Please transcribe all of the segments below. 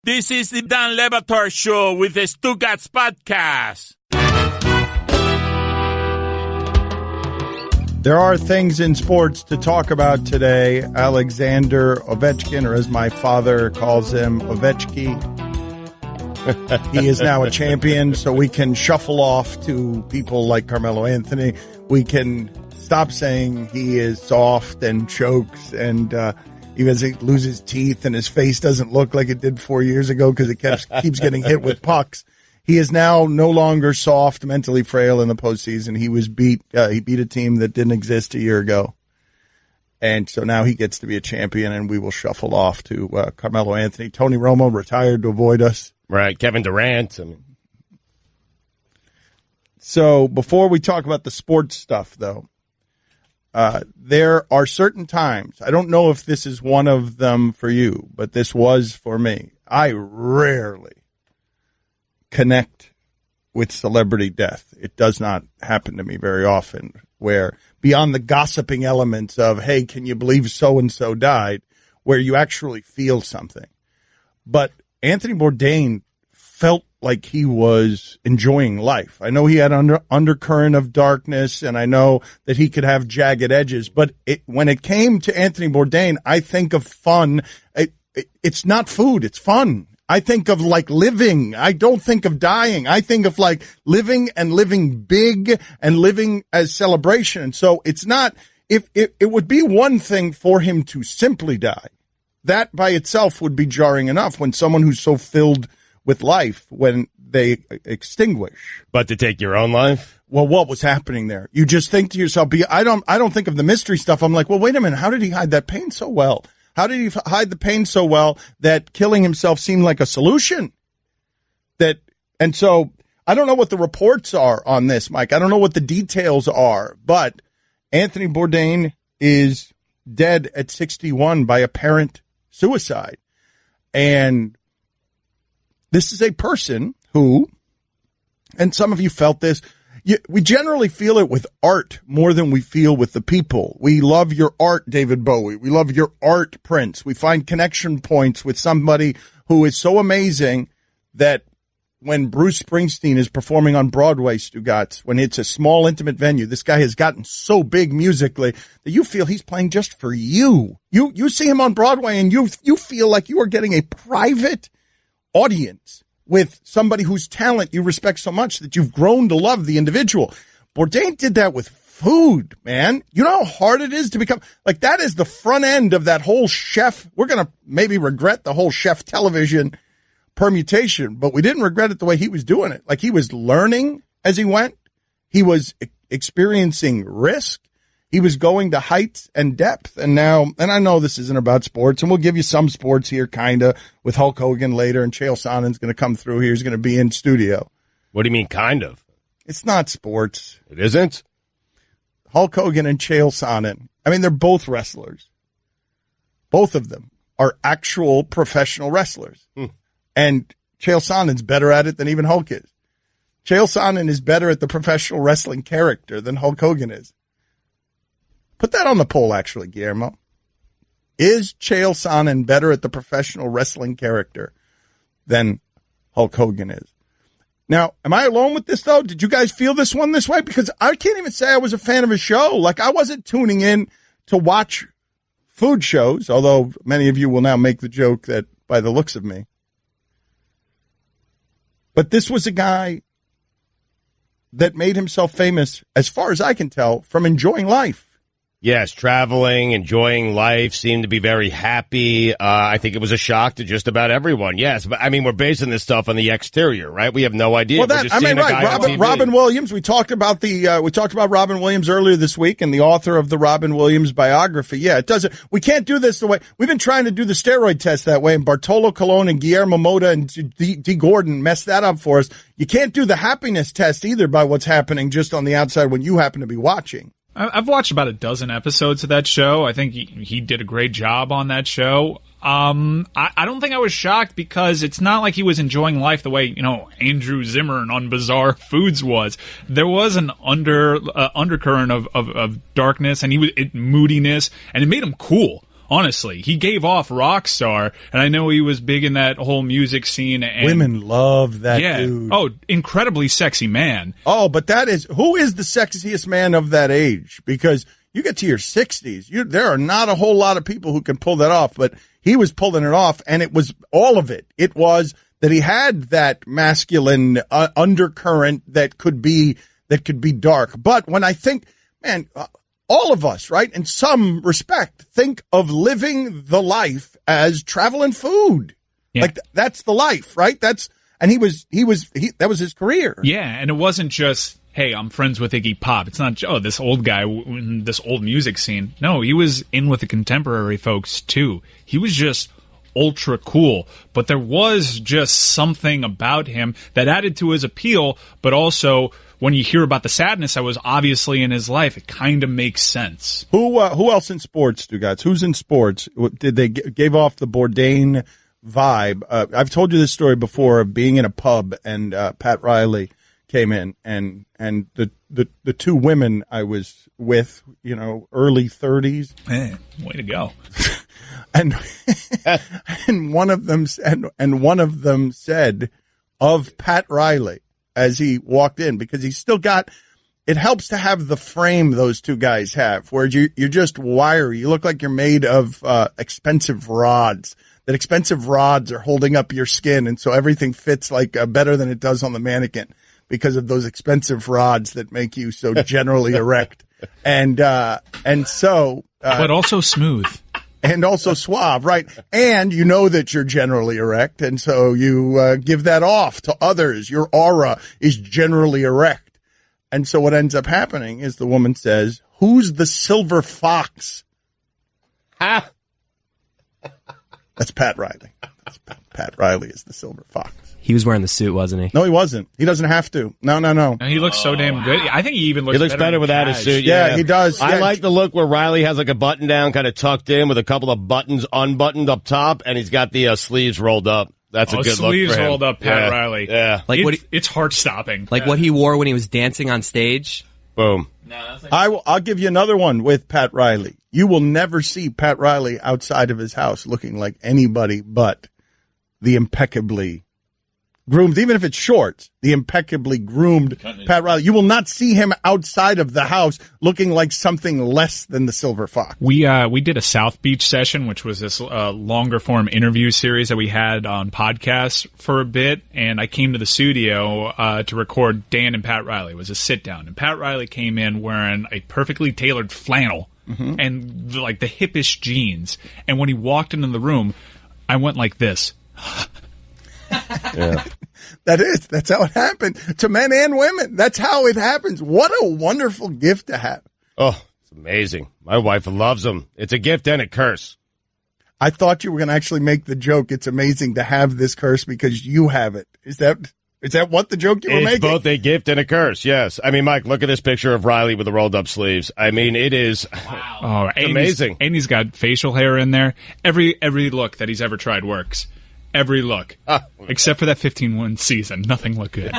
This is the Dan Le Batard Show with the Stugotz podcast. There are things in sports to talk about today. Alexander Ovechkin, or as my father calls him, Ovechki. He is now a champion, so we can shuffle off to people like Carmelo Anthony. We can stop saying he is soft and chokes and even as he loses teeth and his face doesn't look like it did 4 years ago because it keeps getting hit with pucks. He is now no longer soft, mentally frail in the postseason. He was beat. He beat a team that didn't exist a year ago. And so now he gets to be a champion, and we will shuffle off to Carmelo Anthony. Tony Romo retired to avoid us. Right, Kevin Durant. So before we talk about the sports stuff, though, there are certain times, I don't know if this is one of them for you, but this was for me. I rarely connect with celebrity death. It does not happen to me very often, where beyond the gossiping elements of, hey, can you believe so-and-so died, where you actually feel something. But Anthony Bourdain felt like he was enjoying life. I know he had undercurrent of darkness, and I know that he could have jagged edges, but when it came to Anthony Bourdain, I think of fun. It's not food, it's fun. I think of like living. I don't think of dying. I think of like living and living big and living as celebration. So it's not, if it would be one thing for him to simply die. That by itself would be jarring enough when someone who's so filled with life, when they extinguish. But to take your own life? Well, what was happening there? You just think to yourself, I don't think of the mystery stuff. I'm like, well, wait a minute. How did he hide that pain so well? How did he hide the pain so well that killing himself seemed like a solution? And so I don't know what the reports are on this, Mike. I don't know what the details are, but Anthony Bourdain is dead at 61 by apparent suicide. And this is a person who, and some of you felt this, we generally feel it with art more than we feel with the people. We love your art, David Bowie. We love your art, Prince. We find connection points with somebody who is so amazing that when Bruce Springsteen is performing on Broadway, Stugotz, when it's a small, intimate venue, this guy has gotten so big musically that you feel he's playing just for you. You see him on Broadway and you feel like you are getting a private audience with somebody whose talent you respect so much that you've grown to love the individual. Bourdain did that with food, man. You know how hard it is to become, like, that is the front end of that whole chef. We're going to maybe regret the whole chef television permutation, but we didn't regret it the way he was doing it. Like, he was learning as he went. He was experiencing risk. He was going to heights and depth. And now, and I know this isn't about sports, and we'll give you some sports here, kind of, with Hulk Hogan later, and Chael Sonnen's going to come through here. He's going to be in studio. What do you mean, kind of? It's not sports. It isn't? Hulk Hogan and Chael Sonnen. I mean, they're both wrestlers. Both of them are actual professional wrestlers. And Chael Sonnen's better at it than even Hulk is. Chael Sonnen is better at the professional wrestling character than Hulk Hogan is. Put that on the poll, actually, Guillermo. Is Chael Sonnen better at the professional wrestling character than Hulk Hogan is? Now, am I alone with this, though? Did you guys feel this one this way? Because I can't even say I was a fan of his show. Like, I wasn't tuning in to watch food shows, although many of you will now make the joke that by the looks of me. But this was a guy that made himself famous, as far as I can tell, from enjoying life. Yes, traveling, enjoying life, seemed to be very happy. I think it was a shock to just about everyone. Yes, but I mean, we're basing this stuff on the exterior, right? We have no idea. Well, that, I mean, right. Robin Williams. We talked about Robin Williams earlier this week, and the author of the Robin Williams biography. Yeah, it doesn't. We can't do this the way we've been trying to do the steroid test that way. And Bartolo Colon and Guillermo Mota and D. Gordon messed that up for us. You can't do the happiness test either by what's happening just on the outside when you happen to be watching. I've watched about a dozen episodes of that show. I think he did a great job on that show. I don't think I was shocked because it's not like he was enjoying life the way, you know, Andrew Zimmern on Bizarre Foods was. There was an undercurrent of darkness and moodiness, and it made him cool. Honestly, he gave off rock star, and I know he was big in that whole music scene. And women love that dude. Oh, incredibly sexy man. Oh, but who is the sexiest man of that age? Because you get to your 60s, there are not a whole lot of people who can pull that off, but he was pulling it off, and it was all of it. It was that he had that masculine undercurrent that could be dark. But when I think, man, all of us, right, in some respect, think of living the life as travel and food. Yeah. Like that's the life, right? That was his career. Yeah, and it wasn't just, hey, I'm friends with Iggy Pop. It's not, this old guy in this old music scene. No, he was in with the contemporary folks too. He was just ultra cool, but there was just something about him that added to his appeal, but also when you hear about the sadness that was obviously in his life, it kind of makes sense. Who else in sports, Stugotz? Who's in sports? Did they gave off the Bourdain vibe? I've told you this story before of being in a pub and Pat Riley came in and the two women I was with, early 30s. Hey, way to go. and one of them said of Pat Riley as he walked in, because he's still got, it helps to have the frame those two guys have, where you're just wiry. You look like you're made of expensive rods. That expensive rods are holding up your skin, and so everything fits like better than it does on the mannequin because of those expensive rods that make you so generally erect. And so but also smooth. And also suave, right? And you know that you're generally erect, and so you give that off to others. Your aura is generally erect. And so what ends up happening is the woman says, "Who's the silver fox?" Ah. That's Pat Riley. Pat Riley is the silver fox. He was wearing the suit, wasn't he? No, he wasn't. He doesn't have to. No. And he looks so damn good. I think he even looks better without his suit. Yeah, he does. I like the look where Riley has like a button down kind of tucked in with a couple of buttons unbuttoned up top, and he's got the sleeves rolled up. That's a good look for him. Sleeves rolled up, Pat Riley. Yeah. It's heart-stopping. Like what he wore when he was dancing on stage. Boom. I'll give you another one with Pat Riley. You will never see Pat Riley outside of his house looking like anybody but the impeccably groomed, even if it's shorts, the impeccably groomed Pat Riley. You will not see him outside of the house looking like something less than the silver fox. We did a South Beach session, which was this longer form interview series that we had on podcasts for a bit, and I came to the studio to record Dan and Pat Riley. It was a sit down, and Pat Riley came in wearing a perfectly tailored flannel and like the hippish jeans, and when he walked into the room, I went like this. Yeah. That's how it happened to men and women. That's how it happens. What a wonderful gift to have. Oh, it's amazing. My wife loves them. It's a gift and a curse. I thought you were going to actually make the joke. It's amazing to have this curse because you have it. Is that what the joke you were making? It's both a gift and a curse, yes. I mean, Mike, look at this picture of Riley with the rolled up sleeves. I mean, it is amazing. And he's got facial hair in there. Every look that he's ever tried works. Every look. Except for that 15-1 season. Nothing looked good.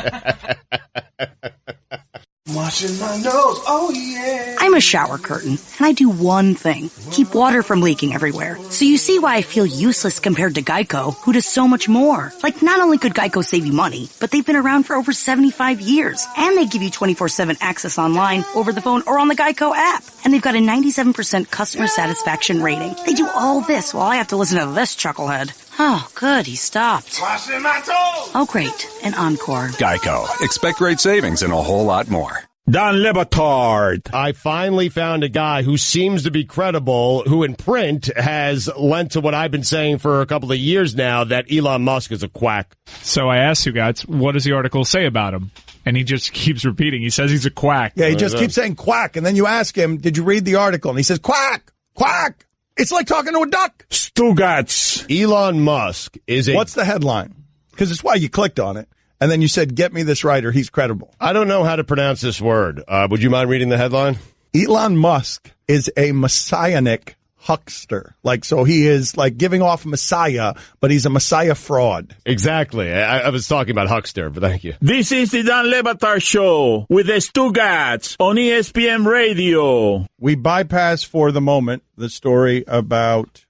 Washing my nose, oh yeah. I'm a shower curtain, and I do one thing. Keep water from leaking everywhere. So you see why I feel useless compared to Geico, who does so much more. Like, not only could Geico save you money, but they've been around for over 75 years. And they give you 24/7 access online, over the phone, or on the Geico app. And they've got a 97% customer satisfaction rating. They do all this while I have to listen to this chucklehead. Oh, good, he stopped. Washing my toes. Oh, great, an encore. Geico. Expect great savings and a whole lot more. Don Batard. I finally found a guy who seems to be credible, who in print has lent to what I've been saying for a couple of years now, that Elon Musk is a quack. So I asked Stugotz, what does the article say about him? And he just keeps repeating. He says he's a quack. Yeah, he just keeps saying quack, and then you ask him, did you read the article? And he says, quack, quack. It's like talking to a duck. Stugotz. Elon Musk is a... What's the headline? Because it's why you clicked on it. And then you said, get me this writer. He's credible. I don't know how to pronounce this word. Would you mind reading the headline? Elon Musk is a messianic huckster. Like, so he is like giving off Messiah, but he's a Messiah fraud. Exactly. I was talking about huckster, but thank you. This is the Dan Le Batard Show with the Stugotz on ESPN Radio. We bypass for the moment the story about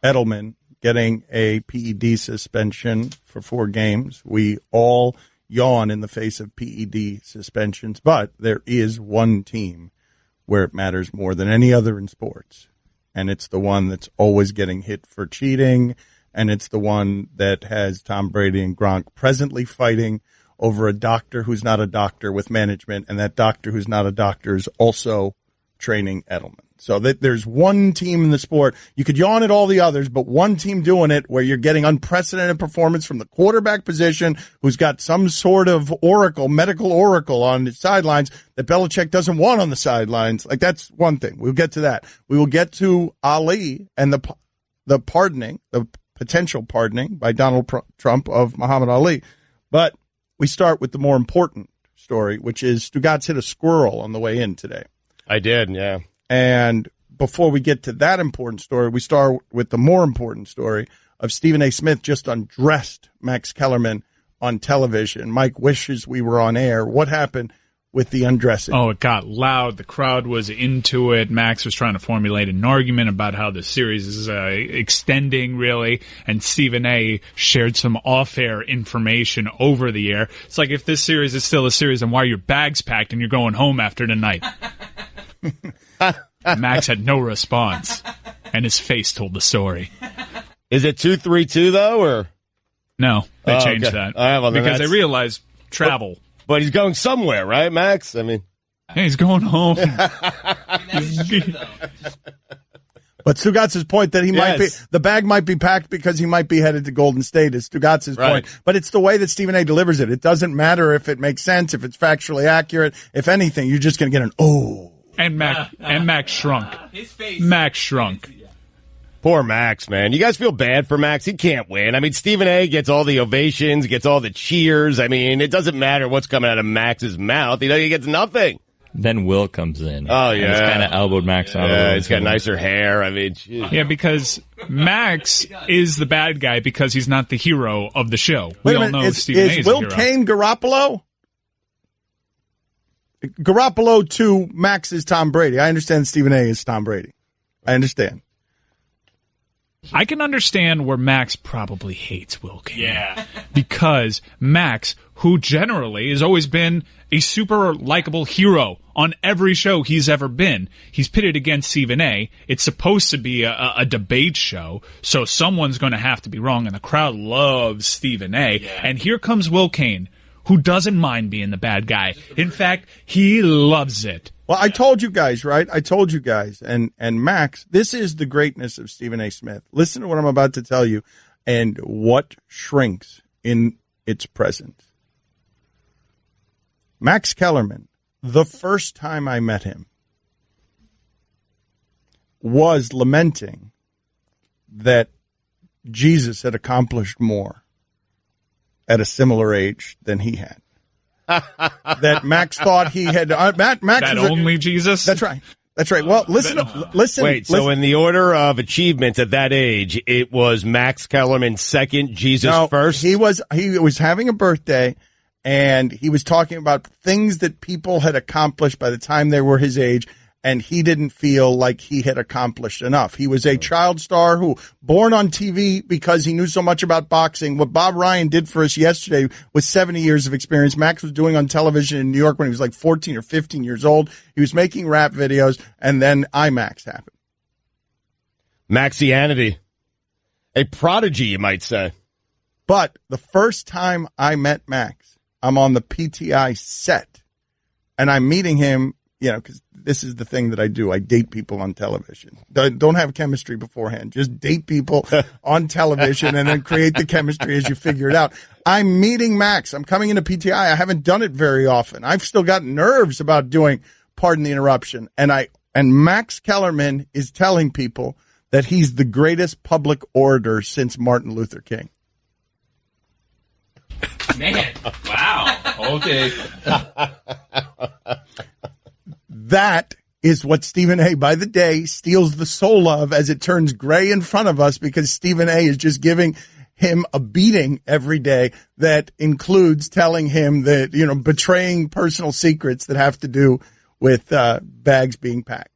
Edelman getting a PED suspension for 4 games. We all yawn in the face of PED suspensions, but there is one team where it matters more than any other in sports, and it's the one that's always getting hit for cheating, and it's the one that has Tom Brady and Gronk presently fighting over a doctor who's not a doctor with management, and that doctor who's not a doctor is also training Edelman. So that there's one team in the sport. You could yawn at all the others, but one team doing it where you're getting unprecedented performance from the quarterback position who's got some sort of medical oracle on his sidelines that Belichick doesn't want on the sidelines. Like, that's one thing. We'll get to that. We will get to Ali and the potential pardoning by Donald Trump of Muhammad Ali. But we start with the more important story, which is Stugotz hit a squirrel on the way in today. I did, yeah. And before we get to that important story, we start with the more important story of Stephen A. Smith just undressed Max Kellerman on television. Mike wishes we were on air. What happened with the undressing? Oh, it got loud. The crowd was into it. Max was trying to formulate an argument about how the series is extending, really. And Stephen A. shared some off-air information over the air. It's like, if this series is still a series, then why are your bags packed and you're going home after tonight? Max had no response, and his face told the story. Is it 2-3-2 though, or no? They changed that because they realized travel. But he's going somewhere, right, Max? I mean, hey, he's going home. But Stugotz's point that he might be, the bag might be packed because he might be headed to Golden State is Stugotz's point. But it's the way that Stephen A. delivers it. It doesn't matter if it makes sense, if it's factually accurate. If anything, you're just going to get an oh. And Max shrunk. His face. Max shrunk. Poor Max, man. You guys feel bad for Max? He can't win. I mean, Stephen A. gets all the ovations, gets all the cheers. I mean, it doesn't matter what's coming out of Max's mouth. He gets nothing. Then Will comes in. Oh, yeah. He's kind of elbowed Max out. Yeah, he's got nicer hair. I mean, geez. Yeah, because Max is the bad guy because he's not the hero of the show. We all know Stephen A. is Will the hero. Kane Garoppolo? Garoppolo to Max is Tom Brady. I understand Stephen A. is Tom Brady. I understand. I can understand where Max probably hates Will Kane. Yeah. Because Max, who generally has always been a super likable hero on every show he's ever been, he's pitted against Stephen A. It's supposed to be a debate show, so someone's going to have to be wrong, and the crowd loves Stephen A. Yeah. And here comes Will Kane, who doesn't mind being the bad guy. In fact, he loves it. Well, I told you guys, right? I told you guys. And Max, this is the greatness of Stephen A. Smith. Listen to what I'm about to tell you and what shrinks in its presence. Max Kellerman, the first time I met him, was lamenting that Jesus had accomplished more at a similar age than he had. That Max thought he had. Max that was only Jesus? That's right. That's right. Well, listen. Wait, so in the order of achievements at that age, it was Max Kellerman second, Jesus first? He was having a birthday, and he was talking about things that people had accomplished by the time they were his age, and he didn't feel like he had accomplished enough. He was a child star who, born on TV because he knew so much about boxing. What Bob Ryan did for us yesterday with 70 years of experience, Max was doing on television in New York when he was like 14 or 15 years old. He was making rap videos, and then IMAX happened. Maxianity. A prodigy, you might say. But the first time I met Max, I'm on the PTI set, and I'm meeting him, because this is the thing that I do. I date people on television. Don't have chemistry beforehand. Just date people on television and then create the chemistry as you figure it out. I'm meeting Max. I'm coming into PTI. I haven't done it very often. I've still got nerves about doing Pardon the Interruption. And Max Kellerman is telling people that he's the greatest public orator since Martin Luther King. Man, wow. Okay. That is what Stephen A. by the day steals the soul of as it turns gray in front of us, because Stephen A. is just giving him a beating every day that includes telling him that, betraying personal secrets that have to do with bags being packed.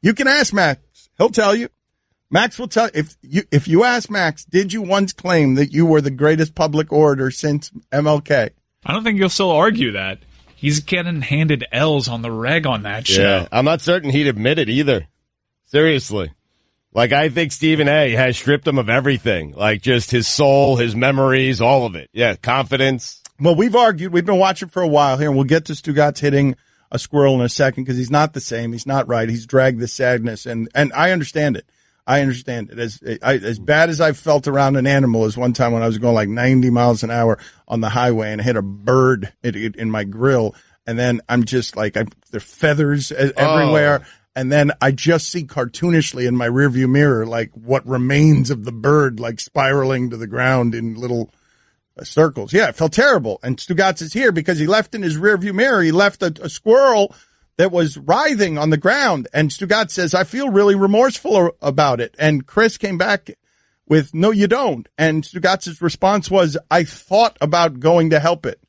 You can ask Max. He'll tell you. Max will tell if you ask Max, did you once claim that you were the greatest public orator since MLK? I don't think you'll still argue that. He's getting handed L's on the reg on that show. Yeah, I'm not certain he'd admit it either. Seriously. Like, I think Stephen A. has stripped him of everything. Like, just his soul, his memories, all of it. Yeah, confidence. Well, we've argued. We've been watching for a while here, and we'll get to Stugotz hitting a squirrel in a second because he's not the same. He's not right. He's dragged the sadness, and I understand it. I understand it. As bad as I felt around an animal as one time when I was going like 90 miles an hour on the highway and I hit a bird in my grill, and then I'm just like, there are feathers everywhere. And then I just see cartoonishly in my rearview mirror, like what remains of the bird, like spiraling to the ground in little circles. Yeah, it felt terrible. And Stugotz is here because he left in his rearview mirror, he left a squirrel that was writhing on the ground. And Stugotz says, I feel really remorseful about it. And Chris came back with, no, you don't. And Stugotz's response was, I thought about going to help it.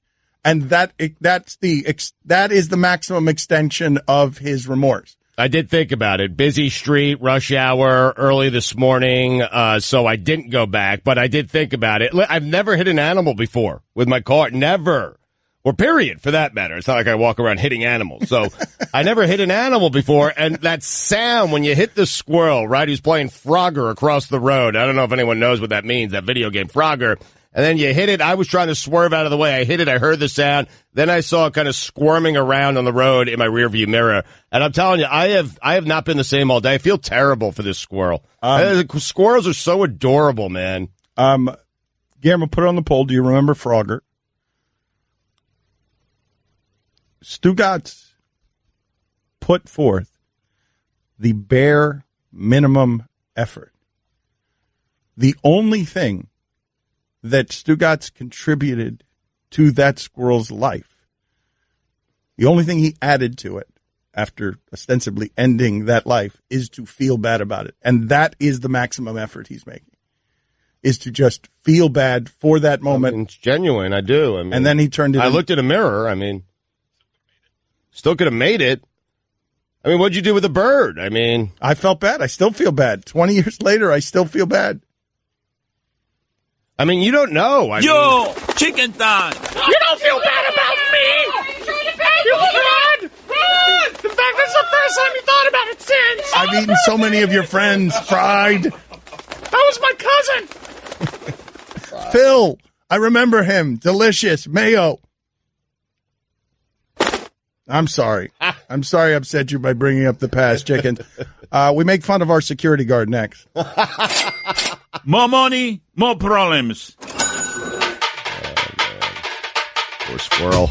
And that is the maximum extension of his remorse. I did think about it. Busy street, rush hour, early this morning, so I didn't go back, but I did think about it. I've never hit an animal before with my car. Never. Or period, for that matter. It's not like I walk around hitting animals. So I never hit an animal before, and that sound when you hit the squirrel, right, who's playing Frogger across the road. I don't know if anyone knows what that means, that video game, Frogger. And then you hit it. I was trying to swerve out of the way. I hit it. I heard the sound. Then I saw it kind of squirming around on the road in my rearview mirror. And I'm telling you, I have not been the same all day. I feel terrible for this squirrel. Squirrels are so adorable, man. Guillermo, put it on the poll. Do you remember Frogger? Stugotz put forth the bare minimum effort. The only thing that Stugotz contributed to that squirrel's life, the only thing he added to it after ostensibly ending that life, is to feel bad about it. And that is the maximum effort he's making, is to just feel bad for that moment. I mean, it's genuine, I do. I mean, and then he turned it. I looked in a mirror, I mean, still could have made it. I mean, what'd you do with the bird? I mean, I felt bad. I still feel bad. 20 years later, I still feel bad. I mean, you don't know. Yo, chicken time. You don't feel bad about me! You bad! In fact, that's the first time you thought about it since! I've eaten so many of your friends fried. That was my cousin! Phil, I remember him. Delicious. Mayo. I'm sorry. I'm sorry I upset you by bringing up the past, chicken. We make fun of our security guard next. More money, more problems. Poor squirrel.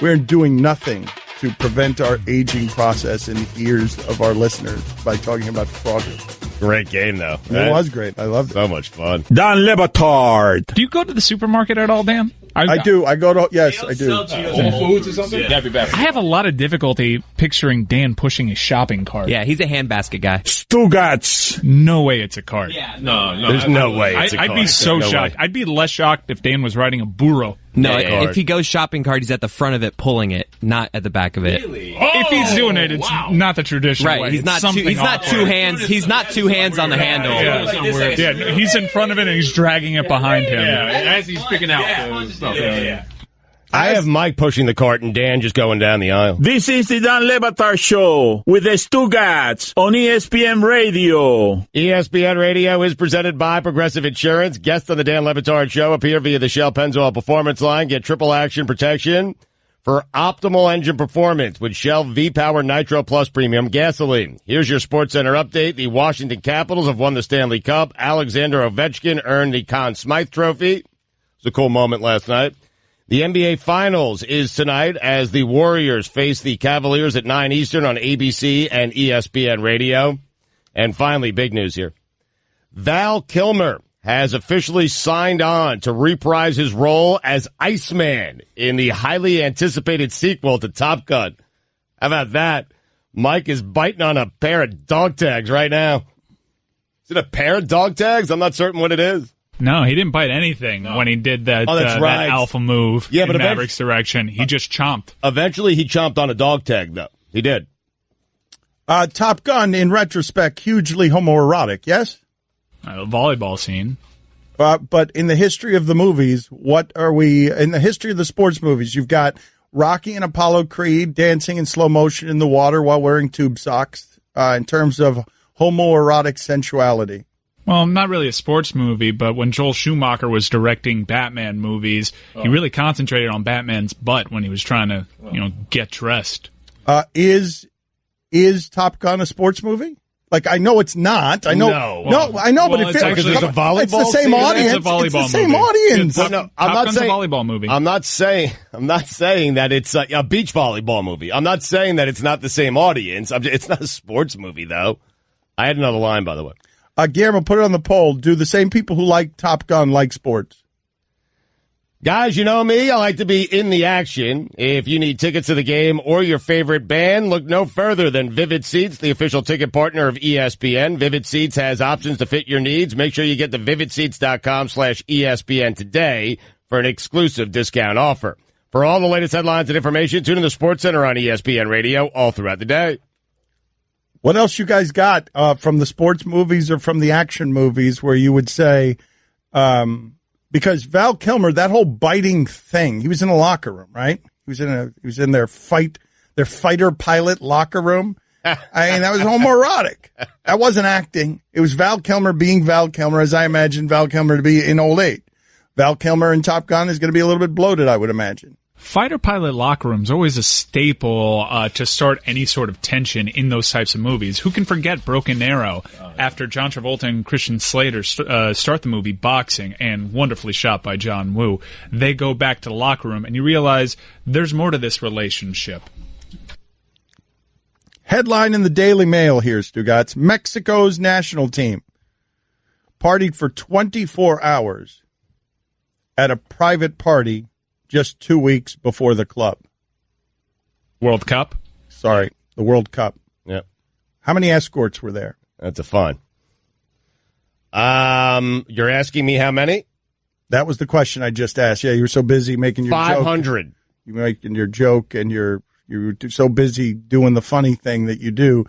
We're doing nothing to prevent our aging process in the ears of our listeners by talking about Frogger. Great game, though. It was great. I loved it. So much fun. Dan Batard. Do you go to the supermarket at all, Dan? I do. I go to, yes, I do. Whole Foods or something? Yeah. I have a lot of difficulty picturing Dan pushing his shopping cart. Yeah, he's a handbasket guy. Stugotz. No way it's a cart. Yeah, No. There's no way it's a I'd cart. be so No shocked. way. I'd be less shocked if Dan was riding a burro. No, Yeah, if he goes shopping cart, he's at the front of it pulling it, not at the back of it. Really? If he's doing it, it's not the traditional Right, way. he's not It's something two awkward. hands. He's not two hands on the handle. Yeah, he's in front of it and he's dragging it behind him. Yeah, as he's picking out the stuff. Yeah. I have Mike pushing the cart and Dan just going down the aisle. This is the Dan Le Batard Show with the Stugotz on ESPN Radio. ESPN Radio is presented by Progressive Insurance. Guests on the Dan Le Batard Show appear via the Shell Pennzoil Performance Line. Get triple action protection for optimal engine performance with Shell V-Power Nitro Plus Premium Gasoline. Here's your SportsCenter update. The Washington Capitals have won the Stanley Cup. Alexander Ovechkin earned the Conn Smythe Trophy. It was a cool moment last night. The NBA Finals is tonight as the Warriors face the Cavaliers at 9 Eastern on ABC and ESPN Radio. And finally, big news here. Val Kilmer has officially signed on to reprise his role as Iceman in the highly anticipated sequel to Top Gun. How about that? Mike is biting on a pair of dog tags right now. Is it a pair of dog tags? I'm not certain what it is. No, he didn't bite anything when he did that, that's right. that alpha move in but Maverick's direction. He just chomped. Eventually, he chomped on a dog tag, though. He did. Top Gun, in retrospect, hugely homoerotic, yes? Volleyball scene. But in the history of the movies, in the history of the sports movies, you've got Rocky and Apollo Creed dancing in slow motion in the water while wearing tube socks, in terms of homoerotic sensuality. Well, not really a sports movie, but when Joel Schumacher was directing Batman movies, he really concentrated on Batman's butt when he was trying to, get dressed. Is Top Gun a sports movie? Like, I know it's not. I know. I know, but it's actually a volleyball. It's the same audience. It's a volleyball it's the same movie. audience. No, Top Gun's a volleyball movie. I'm not saying that it's a beach volleyball movie. I'm not saying that it's not the same audience. It's not a sports movie, though. I had another line, by the way. Guillermo, put it on the poll. Do the same people who like Top Gun like sports? Guys, you know me. I like to be in the action. If you need tickets to the game or your favorite band, look no further than Vivid Seats, the official ticket partner of ESPN. Vivid Seats has options to fit your needs. Make sure you get to vividseats.com/ESPN today for an exclusive discount offer. For all the latest headlines and information, tune in to Sports Center on ESPN Radio all throughout the day. What else you guys got from the sports movies or from the action movies where you would say, because Val Kilmer, that whole biting thing, he was in a locker room, right? He was in their fighter pilot locker room. I mean, that was homoerotic. That wasn't acting. It was Val Kilmer being Val Kilmer, as I imagine Val Kilmer to be in old age. Val Kilmer in Top Gun is going to be a little bit bloated, I would imagine. Fighter pilot locker room's always a staple to start any sort of tension in those types of movies. Who can forget Broken Arrow after John Travolta and Christian Slater start the movie boxing and wonderfully shot by John Woo? They go back to the locker room and you realize there's more to this relationship. Headline in the Daily Mail here, Stugotz. Mexico's national team partied for 24 hours at a private party just 2 weeks before the club. World Cup? Sorry, the World Cup. Yep. How many escorts were there? That's a fun. You're asking me how many? That was the question I just asked. Yeah, you were so busy making your 500. joke. You making your joke, and you were so busy doing the funny thing that you do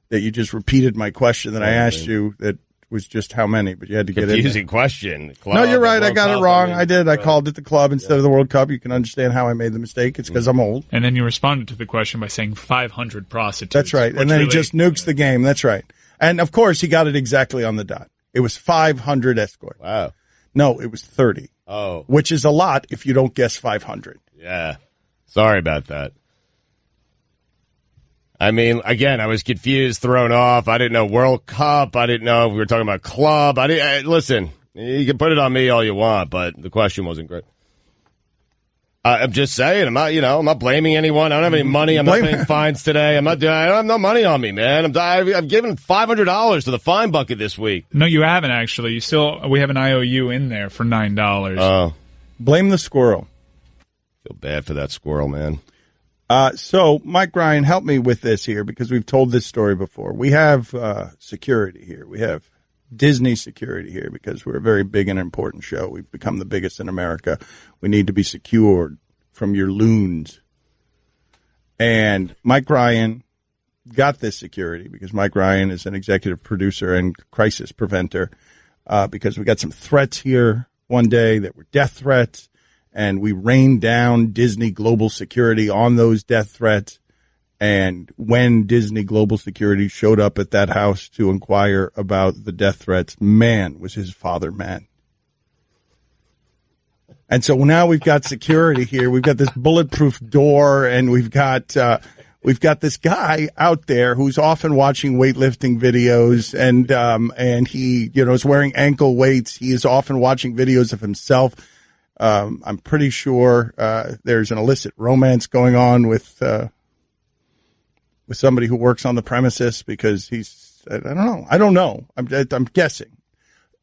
that you just repeated my question that I asked you that was just how many, but you had to get in. Confusing question. Club, no, you're right. I got it wrong. I did. I right. called it the club instead of the World Cup. You can understand how I made the mistake. It's because I'm old. And then you responded to the question by saying 500 prostitutes. That's right. And then he just nukes the game. That's right. And, of course, he got it exactly on the dot. It was 500 escorts. Wow. No, it was 30. Oh. Which is a lot if you don't guess 500. Yeah. Sorry about that. I mean, again, I was confused, thrown off. I didn't know World Cup. I didn't know if we were talking about club. Listen, you can put it on me all you want, but the question wasn't great. I'm just saying, I'm not blaming anyone. I don't have any money. I'm not paying fines today. I don't have no money on me, man. I've given $500 to the fine bucket this week. No, you haven't actually. We have an IOU in there for $9. Oh. Blame the squirrel. Feel bad for that squirrel, man. So, Mike Ryan, help me with this here because we've told this story before. We have security here. We have Disney security here because we're a very big and important show. We've become the biggest in America. We need to be secured from your loons. And Mike Ryan got this security because Mike Ryan is an executive producer and crisis preventer because we got some threats here one day that were death threats. And we rained down Disney Global Security on those death threats. And when Disney Global Security showed up at that house to inquire about the death threats, man, was his father mad. And so now we've got security here. We've got this bulletproof door, and we've got this guy out there who's often watching weightlifting videos, and he, is wearing ankle weights. He is often watching videos of himself. I'm pretty sure there's an illicit romance going on with somebody who works on the premises because I don't know. I'm guessing.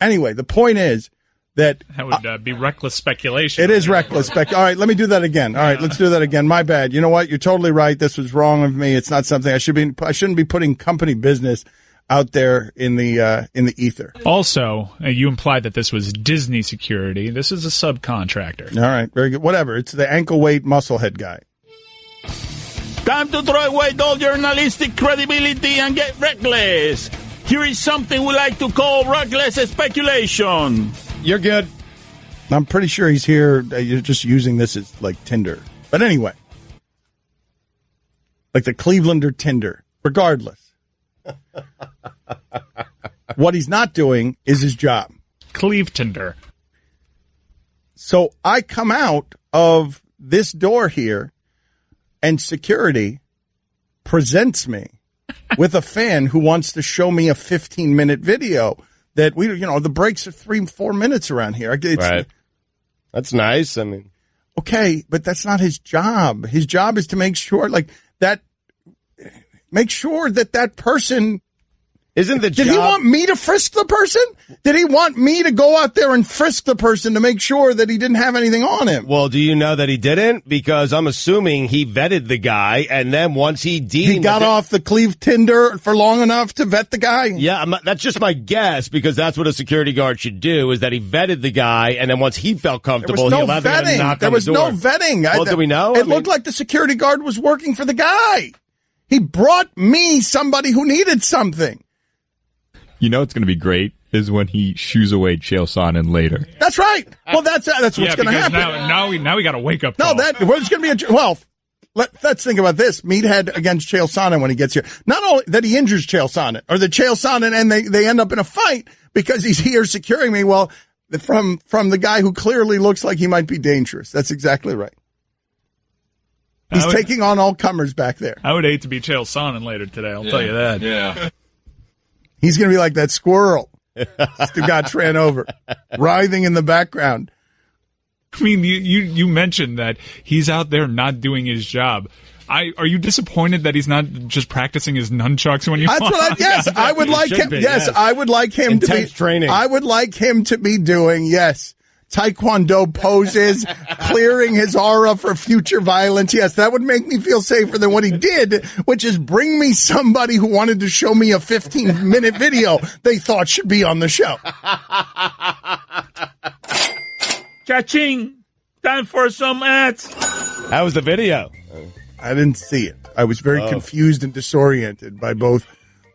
Anyway, the point is that would be reckless speculation. It is reckless. All right, let me do that again. All right, let's do that again. My bad. You know what? You're totally right. This was wrong of me. It's not something I shouldn't be putting company business out there in the ether. Also, you implied that this was Disney security. This is a subcontractor. All right, very good. Whatever. It's the ankle weight musclehead guy. Time to throw away all journalistic credibility and get reckless. Here is something we like to call reckless speculation. You're good. I'm pretty sure he's here. You're just using this as like Tinder. But anyway, like the Clevelander Tinder. Regardless. What he's not doing is his job. Cleve Tinder. So I come out of this door here, and security presents me with a fan who wants to show me a 15-minute video that the breaks are 3-4 minutes around here. Right. That's nice. I mean, okay, but that's not his job. His job is to make sure that person. Isn't the job? Did he want me to frisk the person? Did he want me to go out there and frisk the person to make sure that he didn't have anything on him? Well, do you know that he didn't? Because I'm assuming he vetted the guy, and then once he deemed... He got off the Cleve Tinder for long enough to vet the guy? Yeah, that's just my guess, because that's what a security guard should do, is that he vetted the guy, and then once he felt comfortable, he allowed him to knock on the door. There was no vetting. Well, do we know? It looked like the security guard was working for the guy. He brought me somebody who needed something. You know what's going to be great is when he shoos away Chael Sonnen later. That's right. Well, that's what's going to happen. Now we got to wake up. No, there's going to be let's think about this. Meathead against Chael Sonnen when he gets here. Not only that he injures Chael Sonnen, or that Chael Sonnen and they end up in a fight because he's here securing me. Well, from the guy who clearly looks like he might be dangerous. That's exactly right. He's taking on all comers back there. I would hate to be Chael Sonnen later today. I'll tell you that. Yeah. He's going to be like that squirrel Stugotz ran over, writhing in the background. I mean, you mentioned that he's out there not doing his job. Are you disappointed that he's not just practicing his nunchucks when you? Yes, I would like him. Yes, I would like him to be training. I would like him to be doing Taekwondo poses, clearing his aura for future violence. Yes, that would make me feel safer than what he did, which is bring me somebody who wanted to show me a 15-minute video they thought should be on the show. Cha-ching! Time for some ads. How was the video? I didn't see it. I was very confused and disoriented by both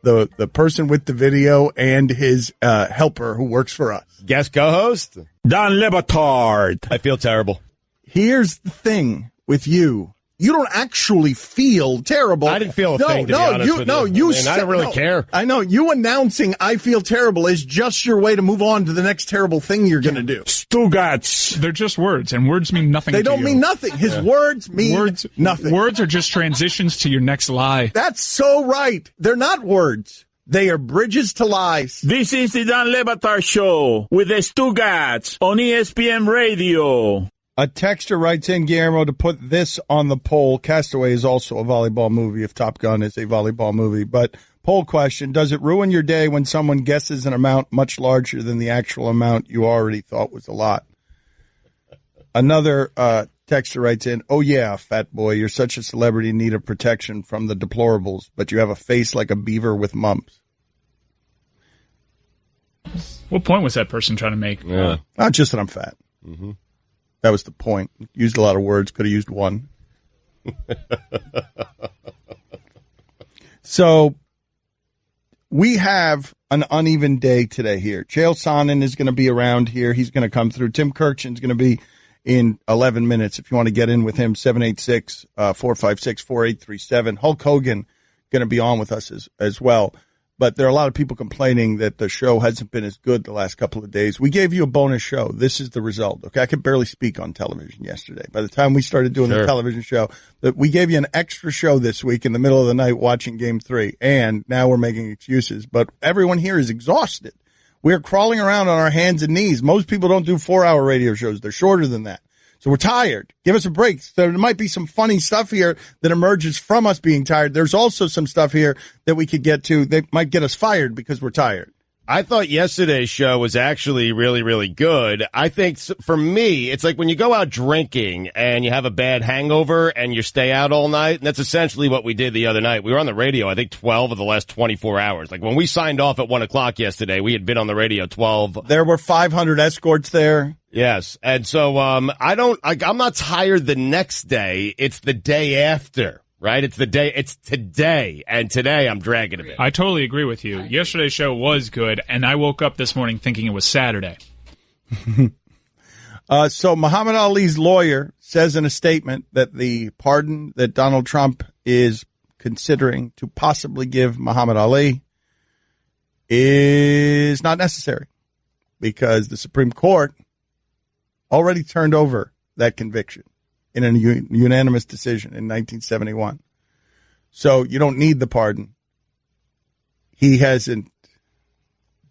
the person with the video and his helper who works for us. Guest co-host? Don Le Batard. I feel terrible. Here's the thing with you. You don't actually feel terrible. I didn't feel a thing, to be honest with you. I don't really care. I know. You announcing I feel terrible is just your way to move on to the next terrible thing you're going to do. Stugotz. They're just words, and words mean nothing to you. They don't mean nothing. His words mean nothing. Words are just transitions to your next lie. That's so right. They're not words. They are bridges to lies. This is the Don Le Batard Show with the Stugotz on ESPN Radio. A texter writes in, Guillermo, to put this on the poll. Castaway is also a volleyball movie, if Top Gun is a volleyball movie. But poll question, does it ruin your day when someone guesses an amount much larger than the actual amount you already thought was a lot? Another texter writes in, oh, yeah, fat boy, you're such a celebrity in need of protection from the deplorables, but you have a face like a beaver with mumps. What point was that person trying to make? Yeah. Not just that I'm fat. Mm-hmm. That was the point. Used a lot of words. Could have used one. So we have an uneven day today here. Chael Sonnen is going to be around here. He's going to come through. Tim Kurkjian's going to be in 11 minutes. If you want to get in with him, 786-456-4837. Hulk Hogan going to be on with us as well. But there are a lot of people complaining that the show hasn't been as good the last couple of days. We gave you a bonus show. This is the result. Okay, I could barely speak on television yesterday. By the time we started doing the television show, that we gave you an extra show this week in the middle of the night watching Game 3. And now we're making excuses. But everyone here is exhausted. We're crawling around on our hands and knees. Most people don't do 4-hour radio shows. They're shorter than that. So we're tired. Give us a break. There might be some funny stuff here that emerges from us being tired. There's also some stuff here that we could get to that might get us fired because we're tired. I thought yesterday's show was actually really, really good. I think for me, it's like when you go out drinking and you have a bad hangover and you stay out all night. And that's essentially what we did the other night. We were on the radio, I think 12 of the last 24 hours. Like when we signed off at 1 o'clock yesterday, we had been on the radio 12. There were 500 escorts there. Yes. And so, I'm not tired the next day. It's the day after. Right? It's today, and today I'm dragging a bit. I totally agree with you. Yesterday's show was good, and I woke up this morning thinking it was Saturday. So Muhammad Ali's lawyer says in a statement that the pardon that Donald Trump is considering to possibly give Muhammad Ali is not necessary because the Supreme Court already turned over that conviction in a unanimous decision in 1971. So you don't need the pardon. He hasn't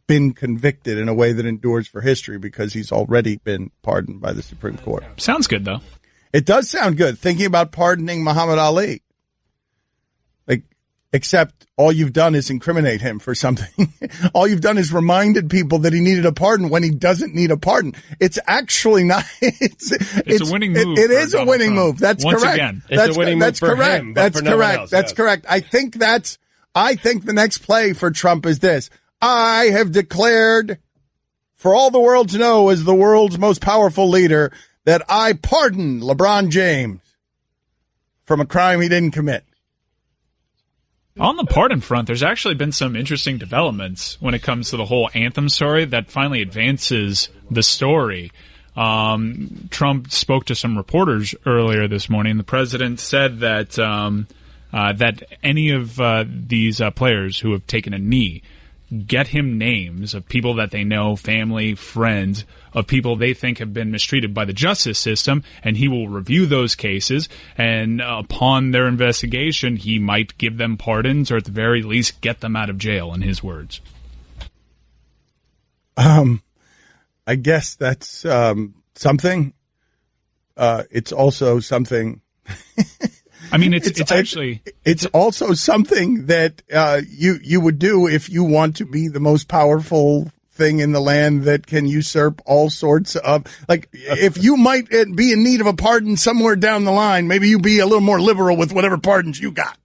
been convicted in a way that endures for history because he's already been pardoned by the Supreme Court. Sounds good, though. It does sound good, thinking about pardoning Muhammad Ali. Except all you've done is incriminate him for something. All you've done is reminded people that he needed a pardon when he doesn't need a pardon. It's actually not. It's a winning move. It is a winning move. That's Once correct. Again. It's a winning move for correct. him, That's for no one correct. else, That's yes. correct. I think the next play for Trump is this. I have declared for all the world to know as the world's most powerful leader that I pardon LeBron James from a crime he didn't commit. On the pardon front, there's actually been some interesting developments when it comes to the whole anthem story that finally advances the story. Trump spoke to some reporters earlier this morning. The president said that that any of these players who have taken a knee get him names of people that they know, family, friends, of people they think have been mistreated by the justice system, and he will review those cases, and upon their investigation, he might give them pardons or at the very least get them out of jail, in his words. I guess that's something. It's also something... I mean, it's also something that you would do if you want to be the most powerful thing in the land that can usurp all sorts of, like, if you might be in need of a pardon somewhere down the line, maybe you be a little more liberal with whatever pardons you got.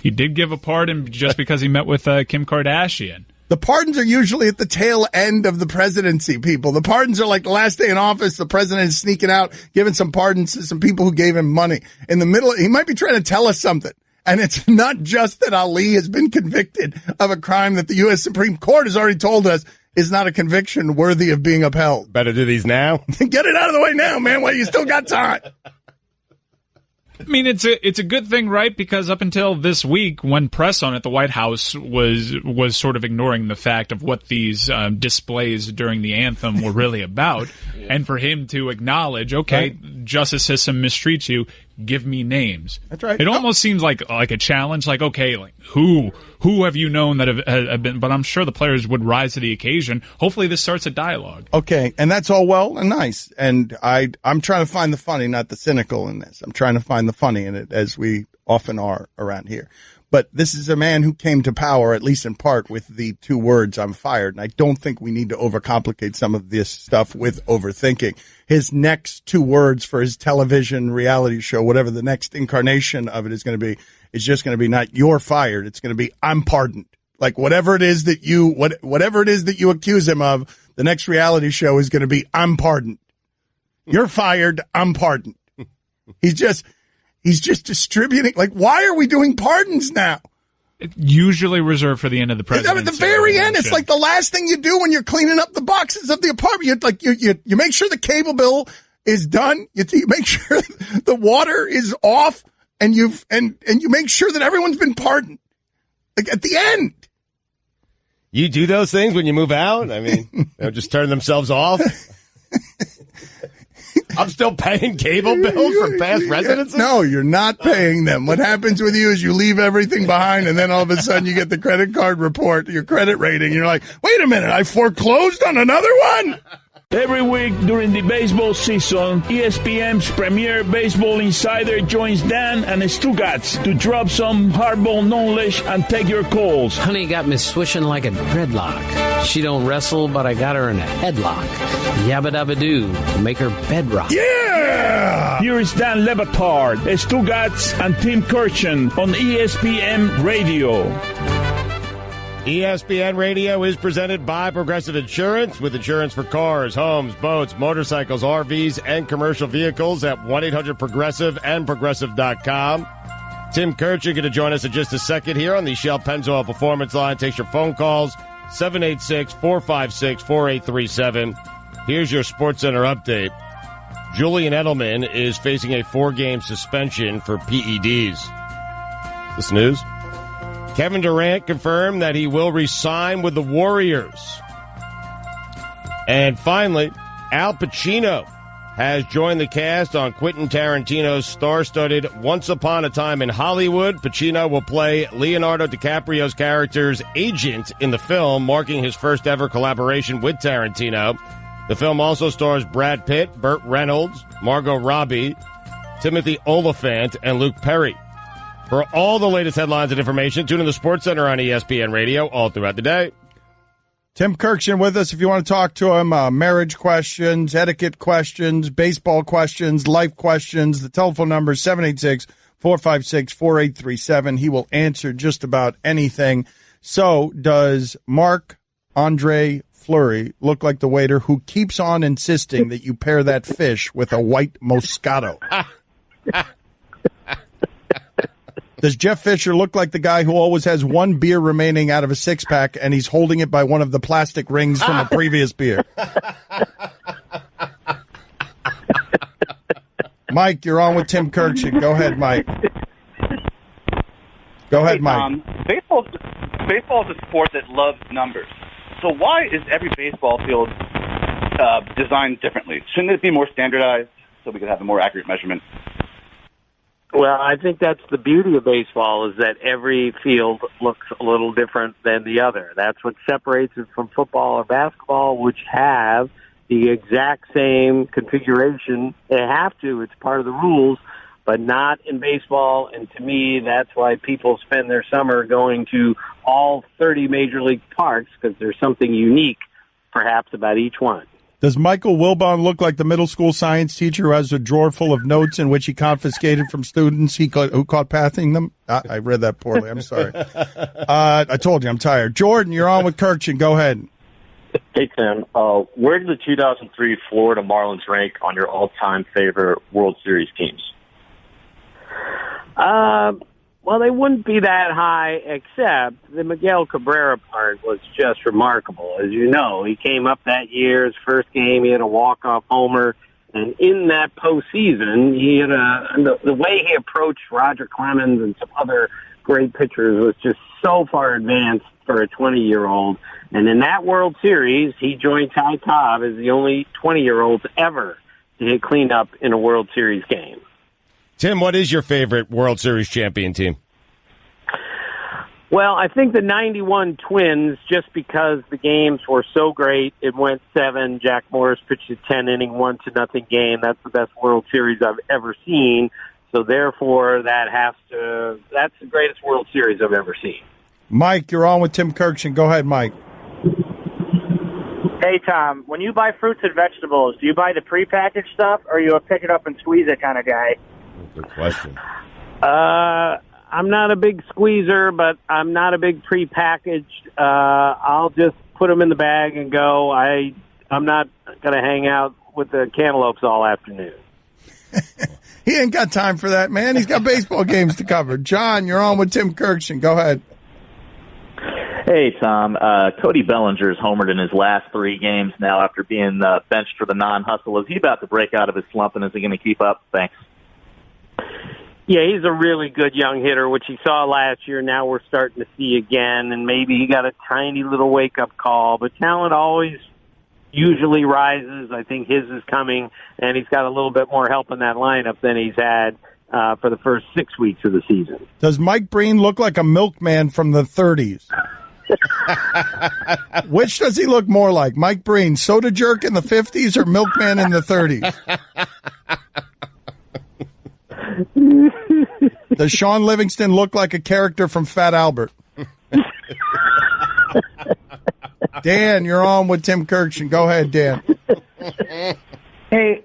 He did give a pardon just because he met with Kim Kardashian. The pardons are usually at the tail end of the presidency, people. The pardons are like the last day in office. The president is sneaking out, giving some pardons to some people who gave him money. In the middle, he might be trying to tell us something. And it's not just that Ali has been convicted of a crime that the U.S. Supreme Court has already told us is not a conviction worthy of being upheld. Better do these now. Get it out of the way now, man, while you still got time. I mean, it's a good thing, right? Because up until this week, when press on it, the White House was sort of ignoring the fact of what these displays during the anthem were really about, and for him to acknowledge, okay, justice system mistreats you, give me names. That's right. It almost seems like a challenge, like, okay, like who have you known that have been? But I'm sure the players would rise to the occasion. Hopefully, this starts a dialogue. Okay, and that's all well and nice, and I'm trying to find the funny, not the cynical in this. I'm trying to find the funny in it, as we often are around here. But this is a man who came to power, at least in part, with the two words, I'm fired. And I don't think we need to overcomplicate some of this stuff with overthinking. His next two words for his television reality show, whatever the next incarnation of it is going to be, is just going to be not you're fired. It's going to be I'm pardoned. Like whatever it is that you accuse him of, the next reality show is going to be I'm pardoned. You're fired. I'm pardoned. He's just distributing. Like, why are we doing pardons now? It's usually reserved for the end of the presidency. At the very end, it's like the last thing you do when you're cleaning up the boxes of the apartment. You make sure the cable bill is done. You make sure the water is off, and you make sure that everyone's been pardoned. Like at the end. You do those things when you move out? I mean, they'll just turn themselves off. I'm still paying cable bills for past residences? No, you're not paying them. What happens with you is you leave everything behind, and then all of a sudden you get the credit card report, your credit rating, and you're like, wait a minute, I foreclosed on another one? Every week during the baseball season, ESPN's premier baseball insider joins Dan and Stugotz to drop some hardball knowledge and take your calls. Honey got me swishing like a dreadlock. She don't wrestle, but I got her in a headlock. Yabba dabba doo, make her bedrock. Yeah! Here is Dan Le Batard, Stugotz, and Tim Kurkjian on ESPN Radio. ESPN Radio is presented by Progressive Insurance, with insurance for cars, homes, boats, motorcycles, RVs, and commercial vehicles at 1-800-PROGRESSIVE and Progressive.com. Tim Kurkjian going to join us in just a second here on the Shell Pennzoil Performance Line. Takes your phone calls, 786-456-4837. Here's your SportsCenter update. Julian Edelman is facing a 4-game suspension for PEDs. This news? Kevin Durant confirmed that he will re-sign with the Warriors. And finally, Al Pacino has joined the cast on Quentin Tarantino's star-studded Once Upon a Time in Hollywood. Pacino will play Leonardo DiCaprio's character's agent in the film, marking his first ever collaboration with Tarantino. The film also stars Brad Pitt, Burt Reynolds, Margot Robbie, Timothy Olyphant, and Luke Perry. For all the latest headlines and information, tune in the SportsCenter on ESPN Radio all throughout the day. Tim Kurkjian with us if you want to talk to him. Marriage questions, etiquette questions, baseball questions, life questions. The telephone number is 786-456-4837. He will answer just about anything. So does Marc-Andre Fleury look like the waiter who keeps on insisting that you pair that fish with a white Moscato? Does Jeff Fisher look like the guy who always has one beer remaining out of a six-pack and he's holding it by one of the plastic rings from a previous beer? Mike, you're on with Tim Kurkjian. Go ahead, Mike. Go ahead, Mike. Baseball is a sport that loves numbers. So why is every baseball field designed differently? Shouldn't it be more standardized so we could have a more accurate measurement? Well, I think that's the beauty of baseball, is that every field looks a little different than the other. That's what separates it from football or basketball, which have the exact same configuration. They have to. It's part of the rules, but not in baseball. And to me, that's why people spend their summer going to all 30 major league parks, because there's something unique, perhaps, about each one. Does Michael Wilbon look like the middle school science teacher who has a drawer full of notes in which he confiscated from students who caught passing them? I read that poorly. I'm sorry. I told you I'm tired. Jordan, you're on with Kurkjian. Go ahead. Hey, Tim. Where did the 2003 Florida Marlins rank on your all-time favorite World Series teams? Well, they wouldn't be that high, except the Miguel Cabrera part was just remarkable. As you know, he came up that year, his first game, he had a walk-off homer, and in that postseason, he had the way he approached Roger Clemens and some other great pitchers was just so far advanced for a 20-year-old. And in that World Series, he joined Ty Cobb as the only 20-year-olds ever to hit cleanup in a World Series game. Tim, what is your favorite World Series champion team? Well, I think the 91 Twins, just because the games were so great. It went 7. Jack Morris pitched a 10-inning, 1-0 game. That's the best World Series I've ever seen. So therefore, that's the greatest World Series I've ever seen. Mike, you're on with Tim Kurkjian. Go ahead, Mike. Hey, Tom, when you buy fruits and vegetables, do you buy the prepackaged stuff, or are you a pick it up and squeeze it kind of guy? Good question. I'm not a big squeezer, but I'm not a big prepackaged. I'll just put them in the bag and go. I'm not going to hang out with the cantaloupes all afternoon. He ain't got time for that, man. He's got baseball games to cover. John, you're on with Tim Kurkjian. Go ahead. Hey, Tom. Cody Bellinger's homered in his last 3 games now after being benched for the non-hustle. Is he about to break out of his slump, and is he going to keep up? Thanks. Yeah, he's a really good young hitter, which he saw last year. Now we're starting to see again, and maybe he got a tiny little wake-up call. But talent always usually rises. I think his is coming, and he's got a little bit more help in that lineup than he's had for the first 6 weeks of the season. Does Mike Breen look like a milkman from the 30s? Which does he look more like? Mike Breen, soda jerk in the 50s or milkman in the 30s? Does Sean Livingston look like a character from Fat Albert? Dan, you're on with Tim Kurkjian. Go ahead, Dan. Hey,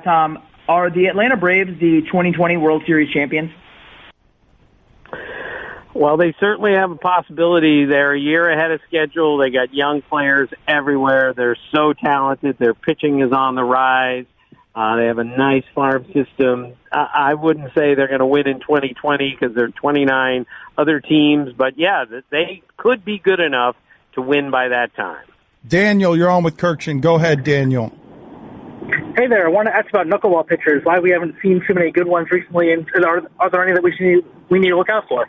Tom. Are the Atlanta Braves the 2020 World Series champions? Well, they certainly have a possibility. They're a year ahead of schedule. They got young players everywhere. They're so talented. Their pitching is on the rise. They have a nice farm system. I wouldn't say they're going to win in 2020 because there are 29 other teams. But, yeah, they could be good enough to win by that time. Daniel, you're on with Kurkjian. Go ahead, Daniel. Hey there, I want to ask about knuckleball pitchers. Why we haven't seen too many good ones recently, and are there any that we need to look out for?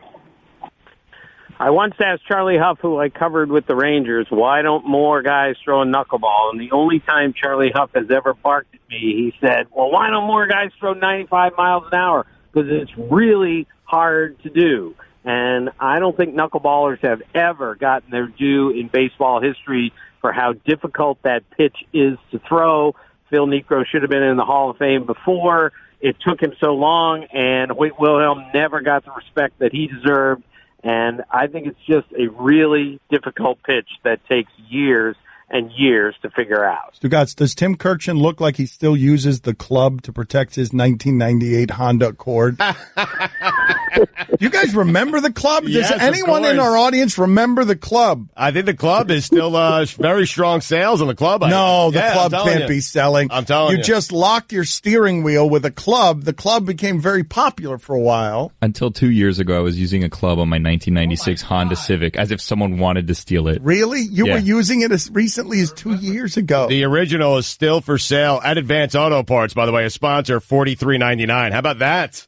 I once asked Charlie Huff, who I covered with the Rangers, why don't more guys throw a knuckleball? And the only time Charlie Huff has ever barked at me, he said, well, why don't more guys throw 95 miles an hour? Because it's really hard to do. And I don't think knuckleballers have ever gotten their due in baseball history for how difficult that pitch is to throw. Phil Niekro should have been in the Hall of Fame before. It took him so long, and Hoyt Wilhelm never got the respect that he deserved. And I think it's just a really difficult pitch that takes years and years to figure out. Stugotz, does Tim Kurkjian look like he still uses the club to protect his 1998 Honda Accord? Do you guys remember the club? Yes, does anyone in our audience remember the club? I think the club is still very strong sales in the club. No, the club can't be selling. I'm telling you. You just locked your steering wheel with a club. The club became very popular for a while. Until 2 years ago, I was using a club on my 1996 Honda Civic as if someone wanted to steal it. Really? You were using it as recently as 2 years ago. The original is still for sale at Advance Auto Parts, by the way, a sponsor, $43.99. How about that?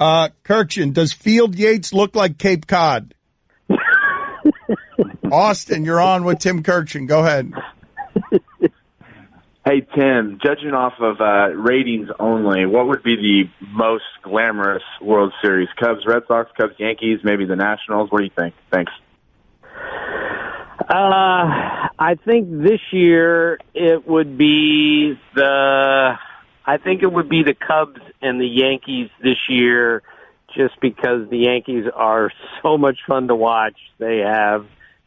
Kurkjian, does Field Yates look like Cape Cod? Austin, you're on with Tim Kurkjian. Go ahead. Hey, Tim, judging off of ratings only, what would be the most glamorous World Series? Cubs, Red Sox, Cubs, Yankees, maybe the Nationals? What do you think? Thanks. I think this year it would be the Cubs and the Yankees this year, just because the Yankees are so much fun to watch. They have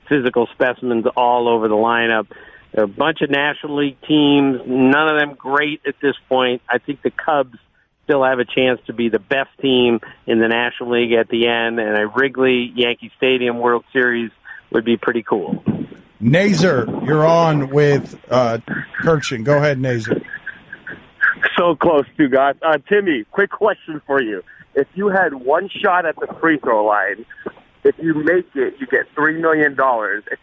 physical specimens all over the lineup. There are a bunch of National League teams, none of them great at this point. I think the Cubs still have a chance to be the best team in the National League at the end, and a Wrigley Yankee Stadium World Series would be pretty cool. Nazer, you're on with Kurkjian. Go ahead, Nazer. So close, two guys. Timmy, quick question for you. If you had one shot at the free throw line, if you make it, you get $3 million. If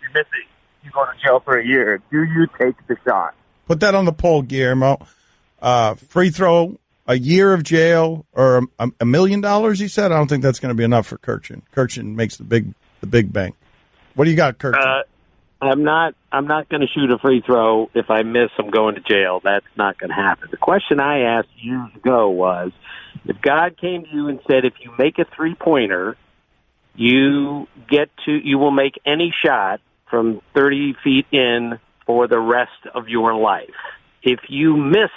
you miss it, you go to jail for a year. Do you take the shot? Put that on the poll, Guillermo. Free throw, a year of jail, or $1 million, you said? I don't think that's going to be enough for Kurkjian. Kurkjian makes the big bank. What do you got, Kurkjian? I'm not going to shoot a free throw. If I miss, I'm going to jail. That's not going to happen. The question I asked years ago was, if God came to you and said, if you make a three-pointer, you will make any shot from 30 feet in for the rest of your life. If you miss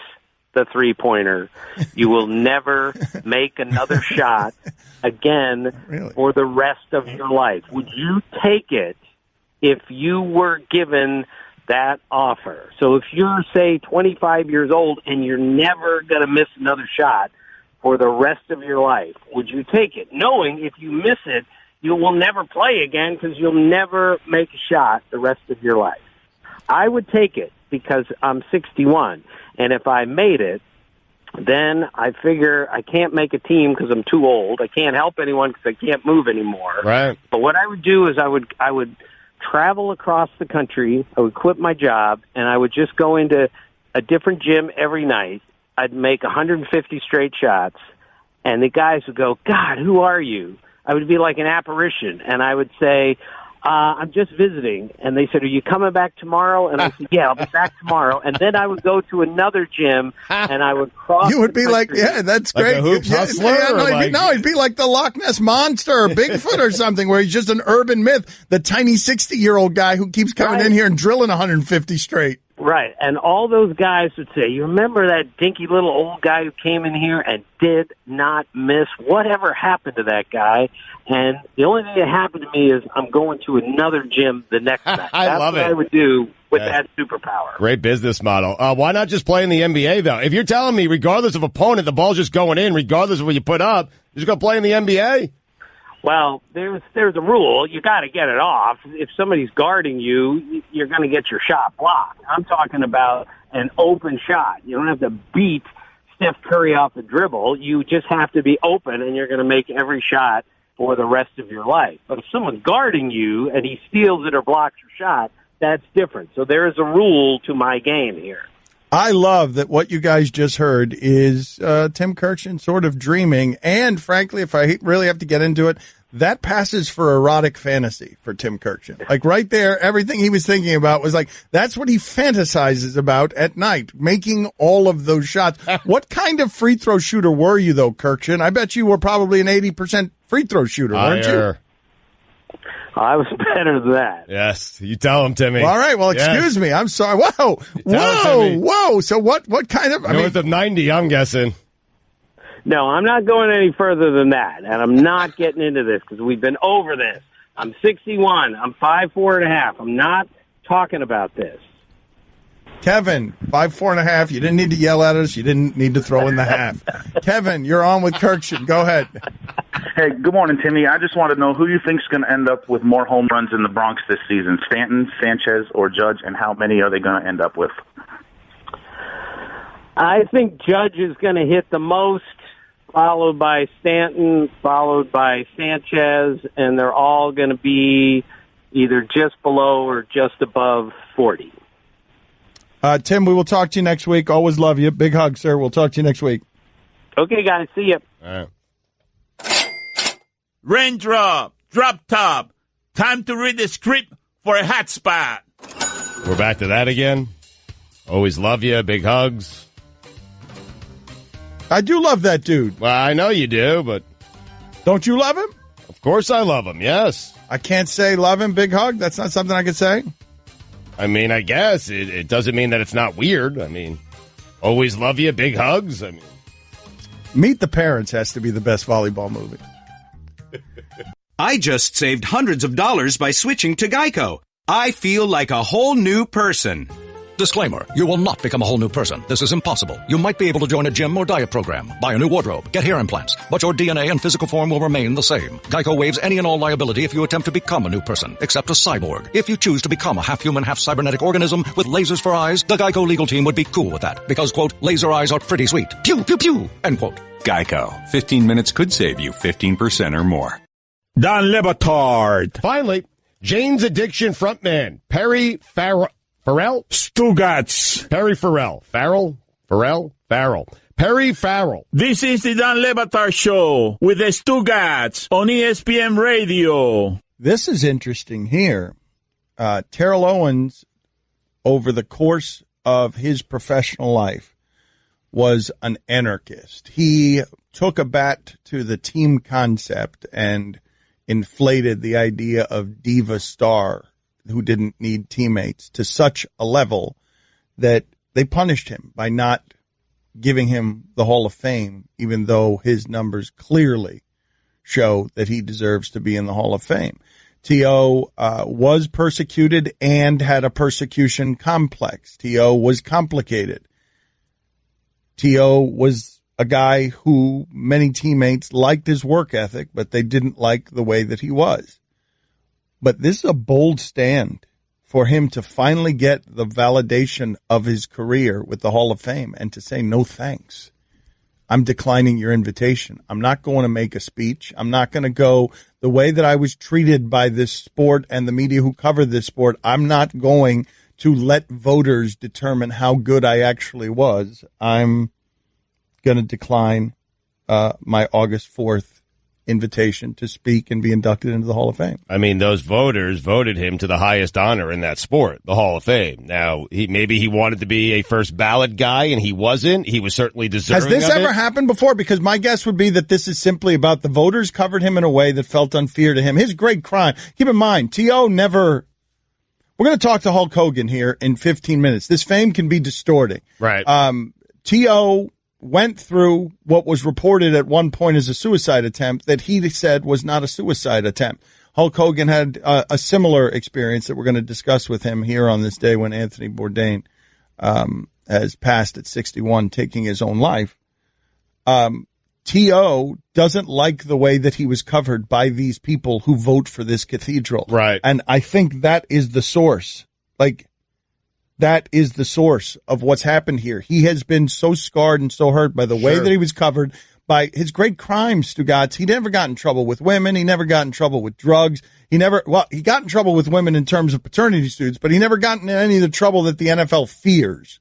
the three-pointer, you will never make another shot again for the rest of your life. Would you take it if you were given that offer? So if you're, say, 25 years old and you're never going to miss another shot for the rest of your life, would you take it, knowing if you miss it, you will never play again because you'll never make a shot the rest of your life? I would take it because I'm 61, and if I made it, then I figure I can't make a team because I'm too old. I can't help anyone because I can't move anymore. Right. But what I would do is I would travel across the country. I would quit my job, and I would just go into a different gym every night. I'd make 150 straight shots, and the guys would go, God, who are you? I would be like an apparition, and I would say, I'm just visiting. And they said, are you coming back tomorrow? And I said, yeah, I'll be back tomorrow. And then I would go to another gym, and I would cross. You would be like, yeah, that's great. Like a hoops hustler? He'd be like the Loch Ness Monster or Bigfoot or something, where he's just an urban myth, the tiny 60-year-old guy who keeps coming in here and drilling 150 straight. Right, and all those guys would say, you remember that dinky little old guy who came in here and did not miss? Whatever happened to that guy? And the only thing that happened to me is I'm going to another gym the next night. I love it. That's what I would do with that superpower. Great business model. Why not just play in the NBA, though? If you're telling me, regardless of opponent, the ball's just going in, regardless of what you put up, you're just going to play in the NBA? Well, there's a rule. You got to get it off. If somebody's guarding you, you're going to get your shot blocked. I'm talking about an open shot. You don't have to beat Steph Curry off the dribble. You just have to be open, and you're going to make every shot for the rest of your life. But if someone's guarding you and he steals it or blocks your shot, that's different. So there is a rule to my game here. I love that what you guys just heard is Tim Kurkjian sort of dreaming, and frankly, if I really have to get into it, that passes for erotic fantasy for Tim Kurkjian. Like right there, everything he was thinking about was like, that's what he fantasizes about at night, making all of those shots. What kind of free throw shooter were you, though, Kurkjian? I bet you were probably an 80% free throw shooter, weren't you? I was better than that. Yes, you tell him, Timmy. All right, well, excuse me. I'm sorry. Whoa. So what kind of... North of 90, I'm guessing. No, I'm not going any further than that, and I'm not getting into this because we've been over this. I'm 61. I'm 5'4.5". I'm not talking about this. Kevin, 5'4.5". You didn't need to yell at us. You didn't need to throw in the half. Kevin, you're on with Kurkjian. Go ahead. Hey, good morning, Timmy. I just want to know who you think's going to end up with more home runs in the Bronx this season, Stanton, Sanchez, or Judge, and how many are they going to end up with? I think Judge is going to hit the most, followed by Stanton, followed by Sanchez, and they're all going to be either just below or just above 40. Tim, we will talk to you next week. Always love you. Big hug, sir. We'll talk to you next week. Okay, guys. See you. All right. Raindrop, drop top. Time to read the script for a hot spot. We're back to that again. Always love you. Big hugs. I do love that dude. Well, I know you do, but... Don't you love him? Of course I love him, yes. I can't say love him, big hug? That's not something I could say? I mean, I guess. It doesn't mean that it's not weird. I mean, always love you. Big hugs. I mean... Meet the Parents has to be the best volleyball movie. I just saved hundreds of dollars by switching to Geico. I feel like a whole new person. Disclaimer, you will not become a whole new person. This is impossible. You might be able to join a gym or diet program, buy a new wardrobe, get hair implants, but your DNA and physical form will remain the same. Geico waives any and all liability if you attempt to become a new person, except a cyborg. If you choose to become a half-human, half-cybernetic organism with lasers for eyes, the Geico legal team would be cool with that, because, quote, laser eyes are pretty sweet. Pew, pew, pew, end quote. Geico. 15 minutes could save you 15% or more. Don Le Batard. Finally, Jane's Addiction frontman, Perry Farrell. Stugotz. Perry Farrell. Farrell. Perry Farrell. This is the Don Le Batard Show with the Stugotz on ESPN Radio. This is interesting here. Terrell Owens, over the course of his professional life, was an anarchist. He took a bat to the team concept and inflated the idea of diva star who didn't need teammates to such a level that they punished him by not giving him the Hall of Fame, even though his numbers clearly show that he deserves to be in the Hall of Fame. T.O. Was persecuted and had a persecution complex. T.O. was complicated. T.O. was a guy who many teammates liked his work ethic, but they didn't like the way that he was. But this is a bold stand for him to finally get the validation of his career with the Hall of Fame and to say, no thanks. I'm declining your invitation. I'm not going to make a speech. I'm not going to go the way that I was treated by this sport and the media who covered this sport. I'm not going to let voters determine how good I actually was. I'm going to decline my August 4th invitation to speak and be inducted into the Hall of Fame. I mean, those voters voted him to the highest honor in that sport, the Hall of Fame. Now, maybe he wanted to be a first ballot guy, and he wasn't. He was certainly deserving of it. Has this ever happened before? Because my guess would be that this is simply about the voters covered him in a way that felt unfair to him. His great crime. Keep in mind, T.O. never... We're going to talk to Hulk Hogan here in 15 minutes. This fame can be distorting. Right. T.O. went through what was reported at one point as a suicide attempt that he said was not a suicide attempt. Hulk Hogan had a similar experience that we're going to discuss with him here on this day when Anthony Bourdain has passed at 61, taking his own life. T.O. doesn't like the way that he was covered by these people who vote for this cathedral. Right. And I think that is the source. That is the source of what's happened here. He has been so scarred and so hurt by the way that he was covered, by his great crimes, Stugotz. He never got in trouble with women. He never got in trouble with drugs. He got in trouble with women in terms of paternity suits, but he never got in any of the trouble that the NFL fears.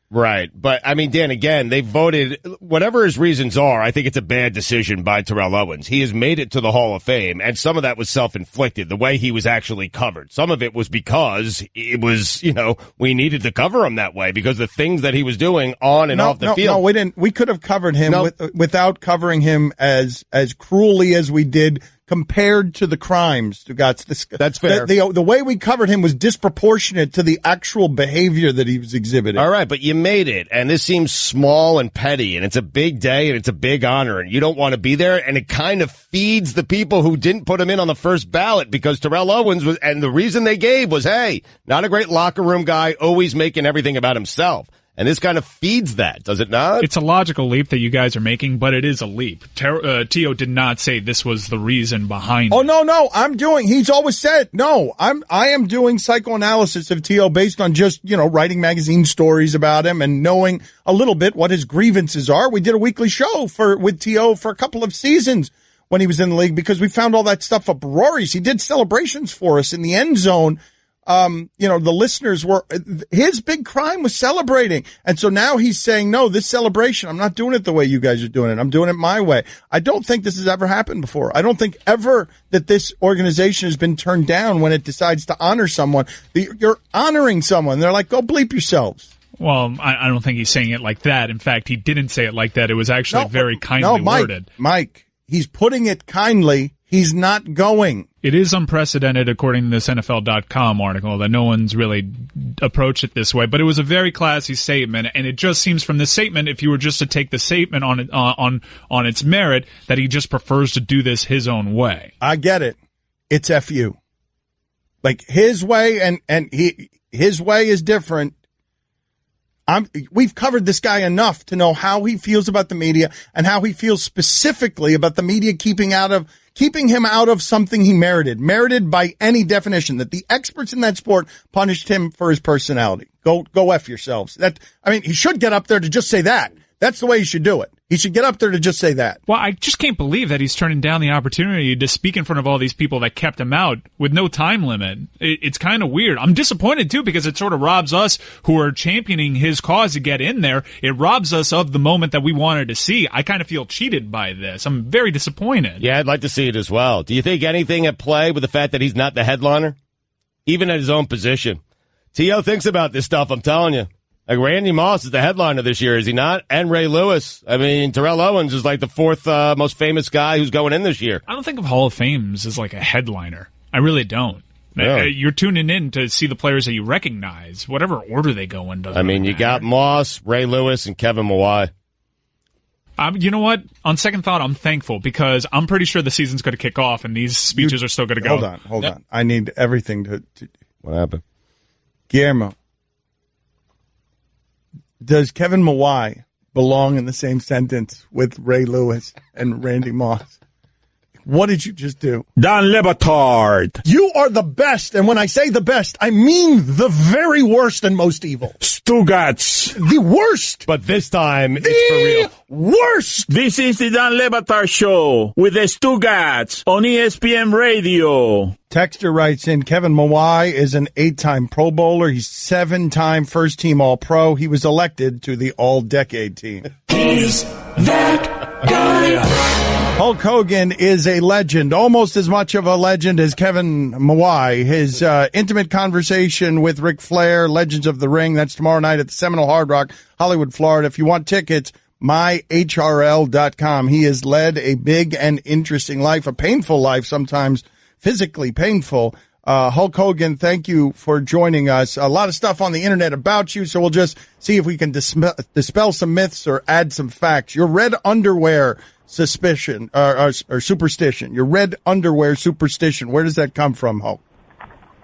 Right. But, I mean, Dan, again, they voted, whatever his reasons are, I think it's a bad decision by Terrell Owens. He has made it to the Hall of Fame, and some of that was self-inflicted, the way he was actually covered. Some of it was because it was, we needed to cover him that way because the things that he was doing on and off the field. No, we didn't. We could have covered him without covering him as cruelly as we did compared to the crimes, Stugotz. That's fair. The way we covered him was disproportionate to the actual behavior that he was exhibiting. All right, but you made it, and this seems small and petty, and it's a big day, and it's a big honor, and you don't want to be there, and it kind of feeds the people who didn't put him in on the first ballot because Terrell Owens was, and the reason they gave was, hey, not a great locker room guy, always making everything about himself. And this kind of feeds that, does it not? It's a logical leap that you guys are making, but it is a leap. T.O. did not say this was the reason behind it. Oh, no. He's always said, I am doing psychoanalysis of T.O. based on just, writing magazine stories about him and knowing a little bit what his grievances are. We did a weekly show with T.O. for a couple of seasons when he was in the league because we found all that stuff up Rory's. He did celebrations for us in the end zone. The listeners his big crime was celebrating. And so now he's saying, no, this celebration, I'm not doing it the way you guys are doing it. I'm doing it my way. I don't think this has ever happened before. I don't think ever that this organization has been turned down when it decides to honor someone. You're honoring someone. They're like, go bleep yourselves. Well, I don't think he's saying it like that. In fact, he didn't say it like that. It was actually very kindly worded. Mike, he's putting it kindly. He's not going. It is unprecedented, according to this NFL.com article, that no one's really approached it this way. But it was a very classy statement, and it just seems from the statement, if you were just to take the statement on its merit, that he just prefers to do this his own way. I get it. It's FU. Like his way, and his way is different. We've covered this guy enough to know how he feels about the media and how he feels specifically about the media keeping him out of something he merited by any definition, that the experts in that sport punished him for his personality. Go F yourselves. He should get up there to just say that. That's the way he should do it. He should get up there to just say that. Well, I just can't believe that he's turning down the opportunity to speak in front of all these people that kept him out with no time limit. It's kind of weird. I'm disappointed, too, because it sort of robs us who are championing his cause to get in there. It robs us of the moment that we wanted to see. I kind of feel cheated by this. I'm very disappointed. Yeah, I'd like to see it as well. Do you think anything at play with the fact that he's not the headliner? Even at his own position. T.O. thinks about this stuff, I'm telling you. Like Randy Moss is the headliner this year, is he not? And Ray Lewis. I mean, Terrell Owens is like the fourth most famous guy who's going in this year. I don't think of Hall of Fames as like a headliner. I really don't. Yeah. You're tuning in to see the players that you recognize, whatever order they go in. I mean, you got Moss, Ray Lewis, and Kevin Mawai. You know what? On second thought, I'm thankful because I'm pretty sure the season's going to kick off and these speeches are still going to go. Hold on. I need everything to... What happened? Guillermo. Does Kevin Mawai belong in the same sentence with Ray Lewis and Randy Moss? What did you just do? Dan Le Batard. You are the best, and when I say the best, I mean the very worst and most evil. Stugotz. The worst. But this time, it's for real. Worst. This is the Dan Le Batard Show with the Stugotz on ESPN Radio. Texter writes in, Kevin Mawai is an 8-time Pro Bowler. He's 7-time first-team All-Pro. He was elected to the All-Decade team. He's that guy. Hulk Hogan is a legend, almost as much of a legend as Kevin Mawai. His intimate conversation with Ric Flair, Legends of the Ring, that's tomorrow night at the Seminole Hard Rock, Hollywood, Florida. If you want tickets, myhrl.com. He has led a big and interesting life, a painful life, sometimes physically painful. Hulk Hogan, thank you for joining us. A lot of stuff on the internet about you, so we'll just see if we can dispel some myths or add some facts. Your red underwear suspicion or superstition. Your red underwear superstition. Where does that come from, Hulk?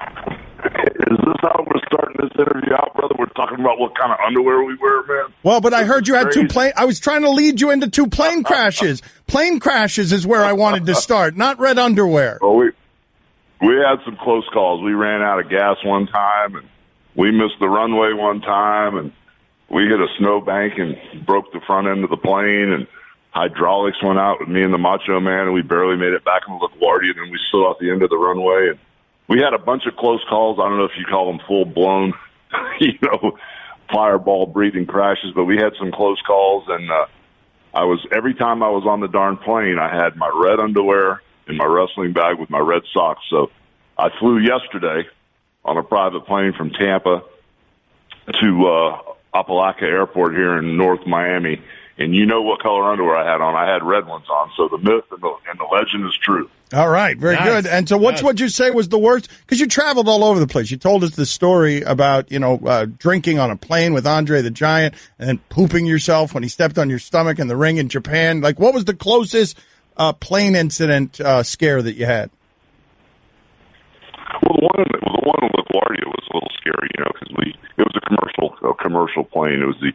Is this how we're starting this interview out, brother? We're talking about what kind of underwear we wear, man. Well, but I heard you had two plane. I was trying to lead you into two plane crashes. Plane crashes is where I wanted to start, not red underwear. Well, we had some close calls. We ran out of gas one time, and we missed the runway one time, and we hit a snowbank and broke the front end of the plane, and hydraulics went out with me and the Macho Man, and we barely made it back in LaGuardia, and then we stood off the end of the runway. And we had a bunch of close calls. I don't know if you call them full-blown, fireball-breathing crashes, but we had some close calls, and every time I was on the darn plane, I had my red underwear in my wrestling bag with my red socks. So I flew yesterday on a private plane from Tampa to Apalaca Airport here in North Miami, and you know what color underwear I had on. I had red ones on, so the myth and the legend is true. All right, very good. And so what would you say was the worst? Because you traveled all over the place. You told us the story about, drinking on a plane with Andre the Giant and then pooping yourself when he stepped on your stomach in the ring in Japan. Like, what was the closest plane incident scare that you had? Well, the one in LaGuardia was a little scary, because it was a commercial plane. It was the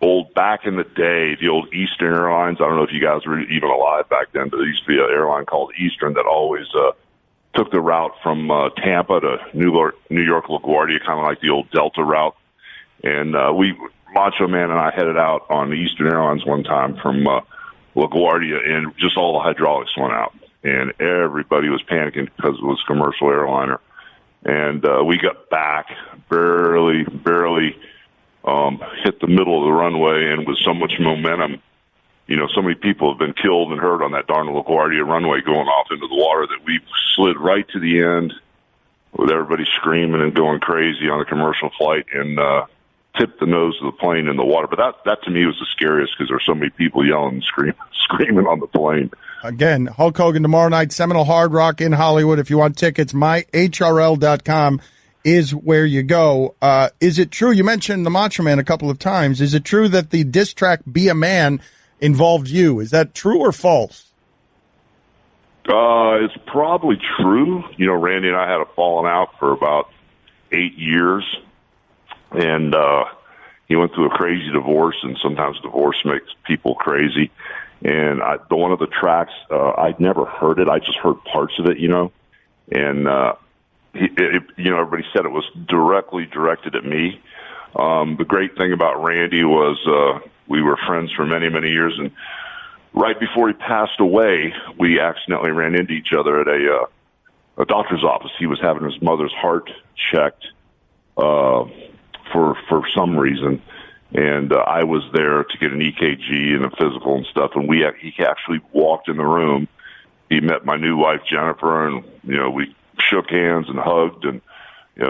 old, back in the day, the old Eastern Airlines. I don't know if you guys were even alive back then, but there used to be an airline called Eastern that always took the route from Tampa to New York LaGuardia, kind of like the old Delta route. And Macho Man and I headed out on the Eastern Airlines one time from LaGuardia, and just all the hydraulics went out, and everybody was panicking because it was a commercial airliner. And we got back, barely hit the middle of the runway, and with so much momentum, so many people have been killed and hurt on that darn LaGuardia runway going off into the water that we slid right to the end with everybody screaming and going crazy on a commercial flight, and tipped the nose of the plane in the water. But that to me was the scariest, because there were so many people yelling and screaming on the plane. Again, Hulk Hogan tomorrow night, Seminole Hard Rock in Hollywood. If you want tickets, myhrl.com is where you go. Is it true, you mentioned the Macho Man a couple of times, is it true that the diss track Be a Man involved you? Is that true or false? It's probably true. Randy and I had a falling out for about 8 years. And he went through a crazy divorce, and sometimes divorce makes people crazy. And one of the tracks, I'd never heard it. I just heard parts of it, And everybody said it was directly directed at me. The great thing about Randy was we were friends for many, many years. And right before he passed away, we accidentally ran into each other at a doctor's office. He was having his mother's heart checked for some reason, and I was there to get an EKG and a physical and stuff, and he actually walked in the room. He met my new wife, Jennifer, and, we shook hands and hugged, and,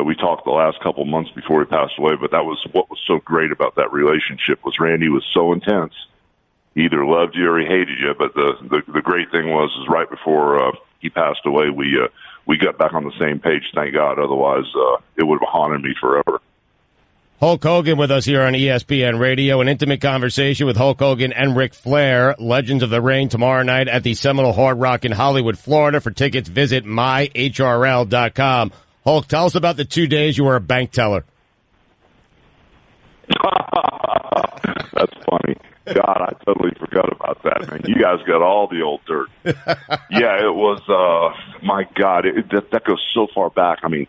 we talked the last couple months before he passed away, but that was what was so great about that relationship, was Randy was so intense. He either loved you or he hated you, but the great thing was right before he passed away, we got back on the same page, thank God. Otherwise, it would have haunted me forever. Hulk Hogan with us here on ESPN Radio, an intimate conversation with Hulk Hogan and Ric Flair, Legends of the Ring, tomorrow night at the Seminole Hard Rock in Hollywood, Florida. For tickets, visit myhrl.com. Hulk, tell us about the 2 days you were a bank teller. That's funny. God, I totally forgot about that, man. You guys got all the old dirt. Yeah, it was, my God, that goes so far back. I mean,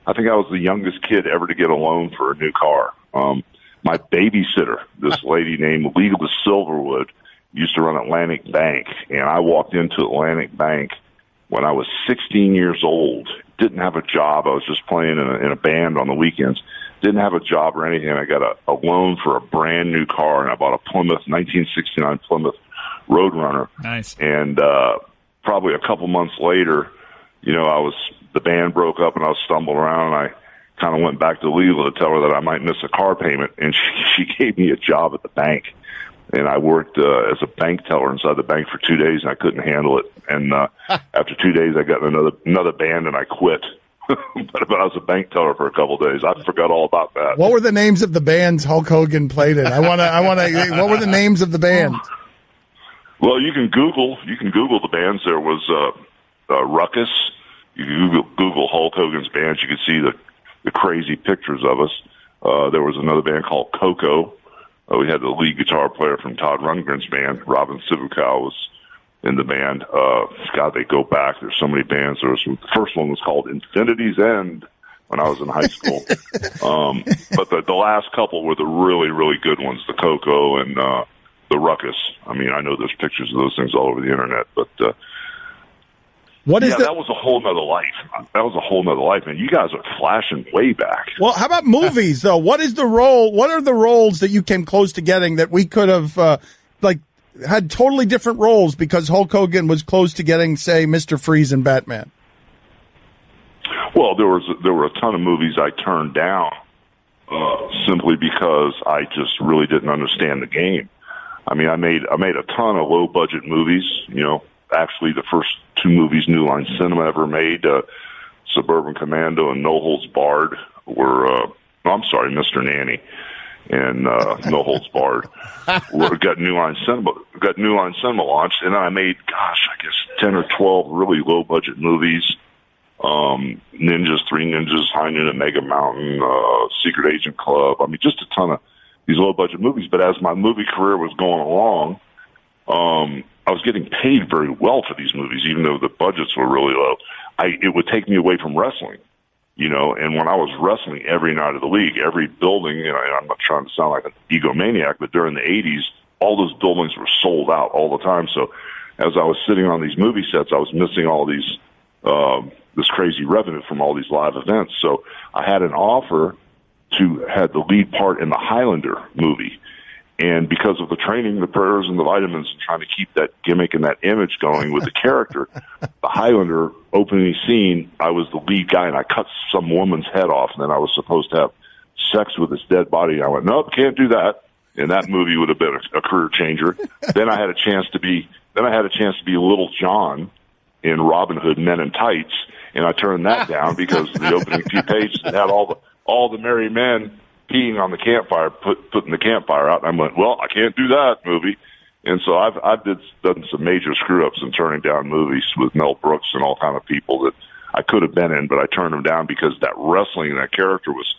I think I was the youngest kid ever to get a loan for a new car. My babysitter, this lady named Lila Silverwood, used to run Atlantic Bank, and I walked into Atlantic Bank when I was 16 years old. Didn't have a job. I was just playing in a band on the weekends. Didn't have a job or anything. I got a loan for a brand new car, and I bought a 1969 Plymouth Roadrunner. Nice. And probably a couple months later, the band broke up and I was stumbling around, and I kind of went back to Leela to tell her that I might miss a car payment, and she gave me a job at the bank. And I worked as a bank teller inside the bank for 2 days, and I couldn't handle it. And after 2 days, I got another band, and I quit. but I was a bank teller for a couple of days. I forgot all about that. What were the names of the bands Hulk Hogan played in? What were the names of the bands? Well, you can Google the bands. There was Ruckus. You can Google Hulk Hogan's bands. You can see the crazy pictures of us. There was another band called Coco. We had the lead guitar player from Todd Rundgren's band, Robin Sivukow, was in the band. God, they go back. There's so many bands. The first one was called Infinity's End when I was in high school. But the last couple were the really, really good ones, the Coco and the Ruckus. I mean, I know there's pictures of those things all over the internet, but that was a whole nother life. That was a whole nother life, and you guys are flashing way back. Well, how about movies, though? What are the roles that you came close to getting that we could have, had totally different roles because Hulk Hogan was close to getting, say, Mr. Freeze and Batman? Well, there were a ton of movies I turned down simply because I just really didn't understand the game. I mean, I made a ton of low budget movies. Actually, the first two movies New Line Cinema ever made, Suburban Commando and No Holds Barred, were Mr. Nanny and No Holds Barred got New Line Cinema launched, and then I made, I guess 10 or 12 really low budget movies. Ninjas, Three Ninjas, High Noon at Mega Mountain, Secret Agent Club. I mean, just a ton of these low budget movies. But as my movie career was going along, I was getting paid very well for these movies, even though the budgets were really low. It would take me away from wrestling, and when I was wrestling every night of the league, every building, I'm not trying to sound like an egomaniac, but during the 80s, all those buildings were sold out all the time. So as I was sitting on these movie sets, I was missing all these, this crazy revenue from all these live events. So I had an offer to have the lead part in the Highlander movie. And because of the training, the prayers, and the vitamins, and trying to keep that gimmick and that image going with the character, the Highlander opening scene, I was the lead guy, and I cut some woman's head off, and then I was supposed to have sex with this dead body. I went, nope, can't do that. And that movie would have been a career changer. Then I had a chance to be Little John in Robin Hood Men in Tights, and I turned that down because the opening few pages had all the merry men peeing on the campfire, putting the campfire out. And I went, well, I can't do that movie. And so I've done some major screw-ups in turning down movies with Mel Brooks and all kind of people that I could have been in, but I turned them down because that wrestling and that character was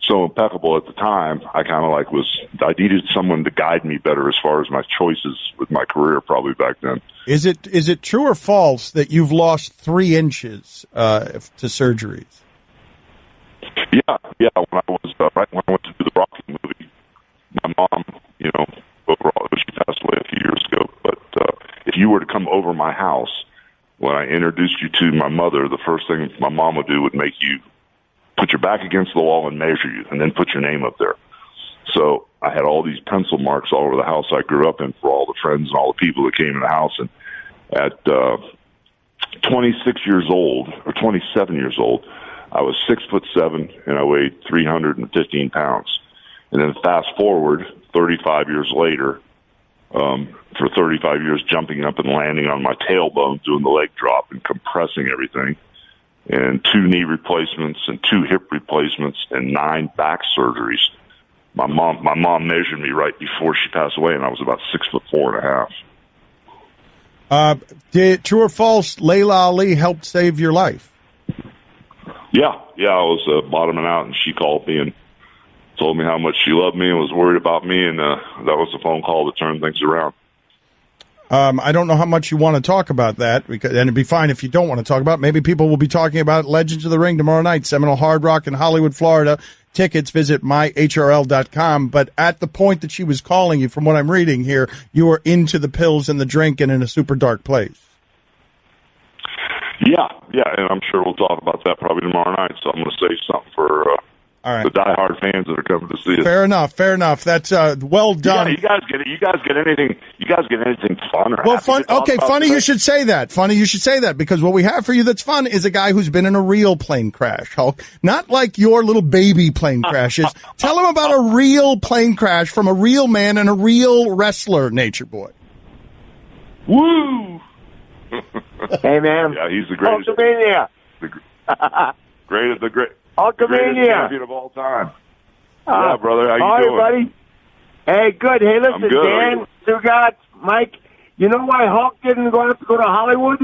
so impeccable at the time. I needed someone to guide me better as far as my choices with my career probably back then. Is it true or false that you've lost 3 inches to surgeries? Yeah. When I was right when I went to do the Rocky movie, my mom, overall, she passed away a few years ago. But if you were to come over my house when I introduced you to my mother, the first thing my mom would do would make you put your back against the wall and measure you, and then put your name up there. So I had all these pencil marks all over the house I grew up in for all the friends and all the people that came in the house. And at 26 years old or 27 years old, I was 6'7" and I weighed 315 pounds. And then fast forward 35 years later, for 35 years jumping up and landing on my tailbone, doing the leg drop and compressing everything, and 2 knee replacements and 2 hip replacements and 9 back surgeries. My mom measured me right before she passed away, and I was about 6'4.5". True or false, Layla Ali helped save your life? Yeah, I was bottoming out, and she called me and told me how much she loved me and was worried about me, and that was the phone call that turned things around. I don't know how much you want to talk about that, and it'd be fine if you don't want to talk about it. Maybe people will be talking about Legends of the Ring tomorrow night, Seminole Hard Rock in Hollywood, Florida. Tickets, visit myhrl.com. But at the point that she was calling you, from what I'm reading here, you were into the pills and the drink and in a super dark place. Yeah, and I'm sure we'll talk about that probably tomorrow night, so I'm going to save something for All right. The diehard fans that are coming to see us. Fair enough. That's well done. You guys get anything? You guys get anything fun? Or Well, happy fun. to talk Okay, about funny today? you should say that. Funny you should say that, because what we have for you that's fun is a guy who's been in a real plane crash, Hulk. Not like your little baby plane crashes. Tell him about a real plane crash from a real man and a real wrestler, Nature Boy. Woo! Hey, man. Yeah, he's the greatest. Hulkamania. The greatest Hulkamania. champion of all time. Yeah, brother. How How you doing? buddy? Hey, good. Hey, listen, I'm good. Dan, Stugotz, Mike, you know why Hulk didn't have to go to Hollywood?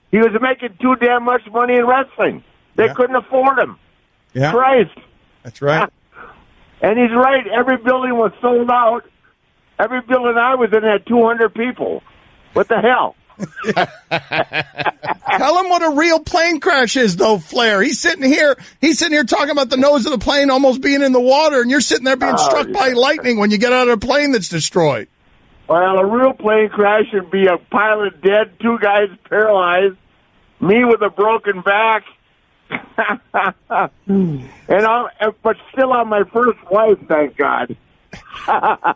He was making too damn much money in wrestling. They couldn't afford him. Yeah. Christ. That's right. And he's right. Every building was sold out. Every building I was in had 200 people. What the hell? Tell him what a real plane crash is, though, Flair. He's sitting here talking about the nose of the plane almost being in the water, and you're sitting there being struck by lightning when you get out of a plane that's destroyed. Well, a real plane crash would be a pilot dead, 2 guys paralyzed, me with a broken back, but still on my first wife, thank God. All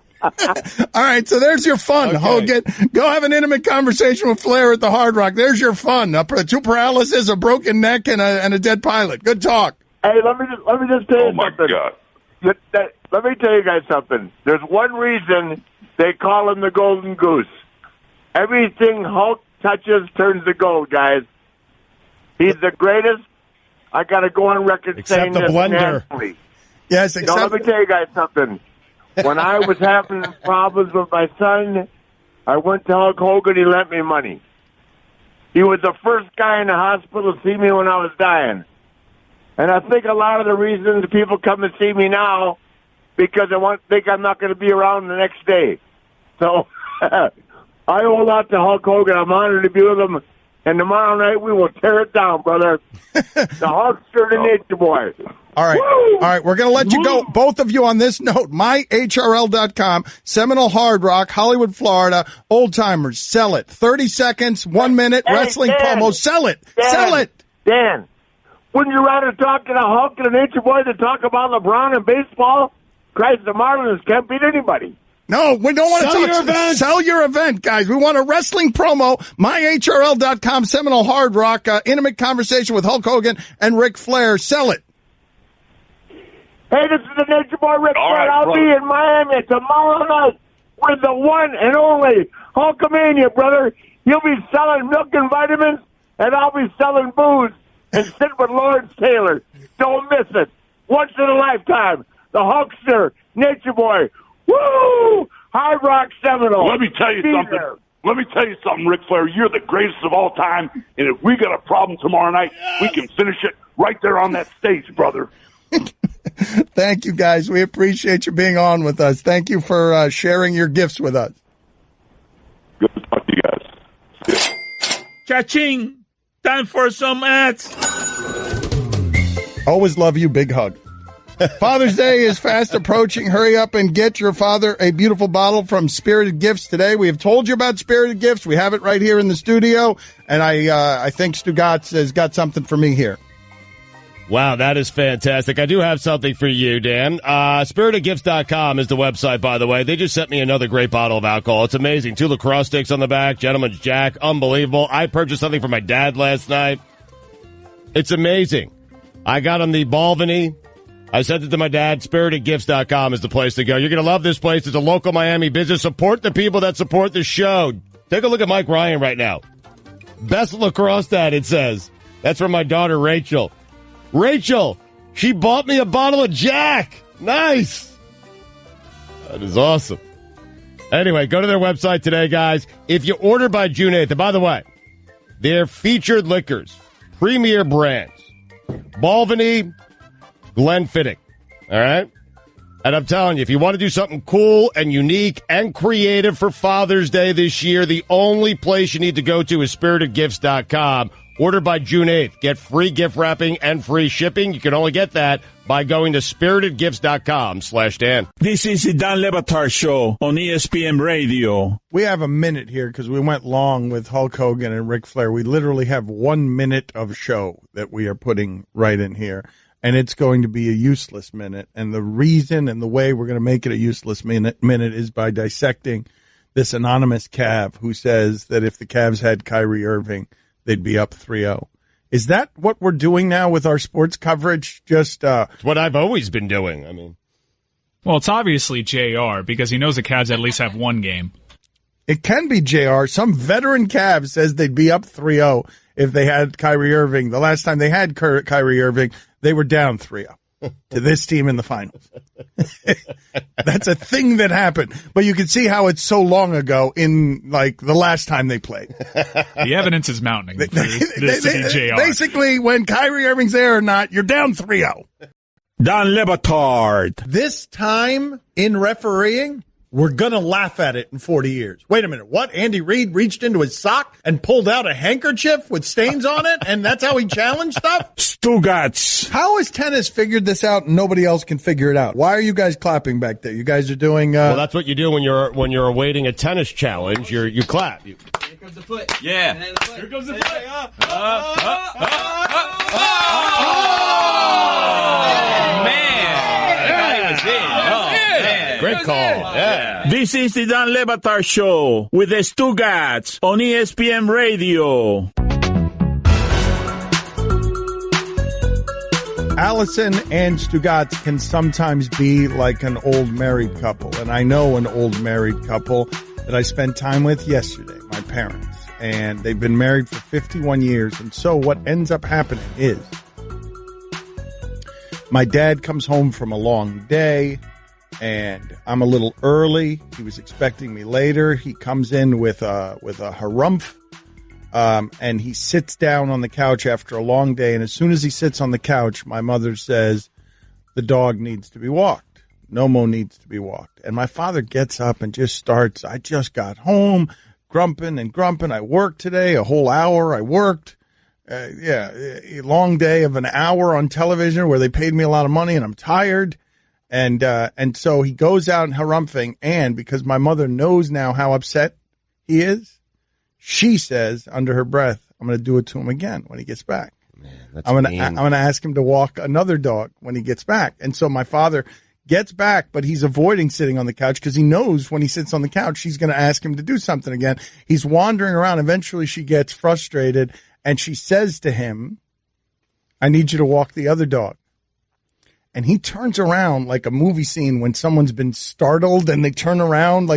right, so there's your fun, Hogan. Go have an intimate conversation with Flair at the Hard Rock. There's your fun. 2 paralysis, a broken neck, and a dead pilot. Good talk. Hey, let me just tell you something. God. Let me tell you guys something. There's one reason they call him the Golden Goose. Everything Hulk touches turns to gold, guys. He's the greatest. I got to go on record saying the this blender. nationally. Yes, Now, let me tell you guys something. When I was having problems with my son, I went to Hulk Hogan. He lent me money. He was the first guy in the hospital to see me when I was dying. And I think a lot of the reasons people come and see me now because they think I'm not going to be around the next day. So I hold out to Hulk Hogan. I'm honored to be with him. And tomorrow night we will tear it down, brother. The Hulkster, the Nature Boy. All right. Woo! All right. We're going to let you go. Both of you on this note. MyHRL.com, Seminole Hard Rock, Hollywood, Florida. Old timers. Sell it. 30 seconds, 1 minute, Hey, wrestling Dan. promo. Sell it. Dan. Sell it. Dan, wouldn't you rather talk to the Hulk and the Nature Boy than talk about LeBron and baseball? Christ, the Marlins can't beat anybody. No, we don't want to Sell talk. your event. Sell your event, guys. We want a wrestling promo. MyHRL.com, Seminole Hard Rock, intimate conversation with Hulk Hogan and Ric Flair. Sell it. Hey, this is the Nature Boy Ric All Flair. right, I'll brother. be in Miami tomorrow night with the one and only Hulkamania, brother. You'll be selling milk and vitamins, and I'll be selling booze and sit with Lawrence Taylor. Don't miss it. Once in a lifetime. The Hulkster, Nature Boy. Woo! Hard Rock Seminole. Let me tell you Be something. there. Let me tell you something, Ric Flair. You're the greatest of all time, and if we got a problem tomorrow night, we can finish it right there on that stage, brother. Thank you, guys. We appreciate you being on with us. Thank you for sharing your gifts with us. Good to talk to you guys. Cha-ching! Time for some ads. Always love you. Big hug. Father's Day is fast approaching. Hurry up and get your father a beautiful bottle from Spirited Gifts today. We have told you about Spirited Gifts. We have it right here in the studio, and I think Stugotz has got something for me here. Wow, that is fantastic. I do have something for you, Dan. SpiritedGifts.com is the website, by the way. They just sent me another great bottle of alcohol. It's amazing. 2 lacrosse sticks on the back, Gentleman's Jack. Unbelievable. I purchased something for my dad last night. It's amazing. I got him the Balvenie. I sent it to my dad. SpiritedGifts.com is the place to go. You're going to love this place. It's a local Miami business. Support the people that support the show. Take a look at Mike Ryan right now. Best lacrosse dad, it says. That's from my daughter, Rachel. Rachel, she bought me a bottle of Jack. Nice. That is awesome. Anyway, go to their website today, guys. If you order by June 8th, and by the way, their featured liquors, premier brands, Balvenie, Glenfiddich. All right? And I'm telling you, if you want to do something cool and unique and creative for Father's Day this year, the only place you need to go to is SpiritedGifts.com. Order by June 8th. Get free gift wrapping and free shipping. You can only get that by going to SpiritedGifts.com/Dan. This is the Dan Le Batard Show on ESPN Radio. We have a minute here because we went long with Hulk Hogan and Ric Flair. We literally have 1 minute of show that we are putting right in here. and it's going to be a useless minute. And the reason and the way we're going to make it a useless minute is by dissecting this anonymous Cav who says that if the Cavs had Kyrie Irving, they'd be up 3-0. Is that what we're doing now with our sports coverage? Just it's what I've always been doing. I mean, well, it's obviously JR because he knows the Cavs at least have one game. It can be JR. Some veteran Cavs says they'd be up 3-0 if they had Kyrie Irving. The last time they had Kyrie Irving, they were down 3-0 to this team in the finals. That's a thing that happened. But you can see how it's so long ago in, like, the last time they played. The evidence is mounting for this to be JR. Basically, when Kyrie Irving's there or not, you're down 3-0. Don Le Batard. This time in refereeing, we're going to laugh at it in 40 years. Wait a minute. What? Andy Reid reached into his sock and pulled out a handkerchief with stains on it, and that's how he challenged stuff? Stugotz. How has tennis figured this out and nobody else can figure it out? Why are you guys clapping back there? You guys are doing... Well, that's what you do when you're awaiting a tennis challenge. You clap. Here comes the foot. Yeah. Here comes the foot. Great call. Yeah. This is the Dan Le Batard Show with the Stugotz on ESPN Radio. Allison and Stugotz can sometimes be like an old married couple. And I know an old married couple that I spent time with yesterday, my parents. And they've been married for 51 years. And so what ends up happening is my dad comes home from a long day. And I'm a little early. He was expecting me later. He comes in with a harumph, and he sits down on the couch after a long day. And as soon as he sits on the couch, my mother says, the dog needs to be walked. Nomo needs to be walked. And my father gets up and just starts, I just got home, grumping. I worked today, a whole hour I worked. A long day of an hour on television where they paid me a lot of money and I'm tired. And so he goes out and harumphing, and because my mother knows now how upset he is, she says under her breath, I'm going to do it to him again when he gets back. Man, I'm going to ask him to walk another dog when he gets back. And so my father gets back, but he's avoiding sitting on the couch because he knows when he sits on the couch, she's going to ask him to do something again. He's wandering around. Eventually she gets frustrated and she says to him, I need you to walk the other dog. And he turns around like a movie scene when someone's been startled and they turn around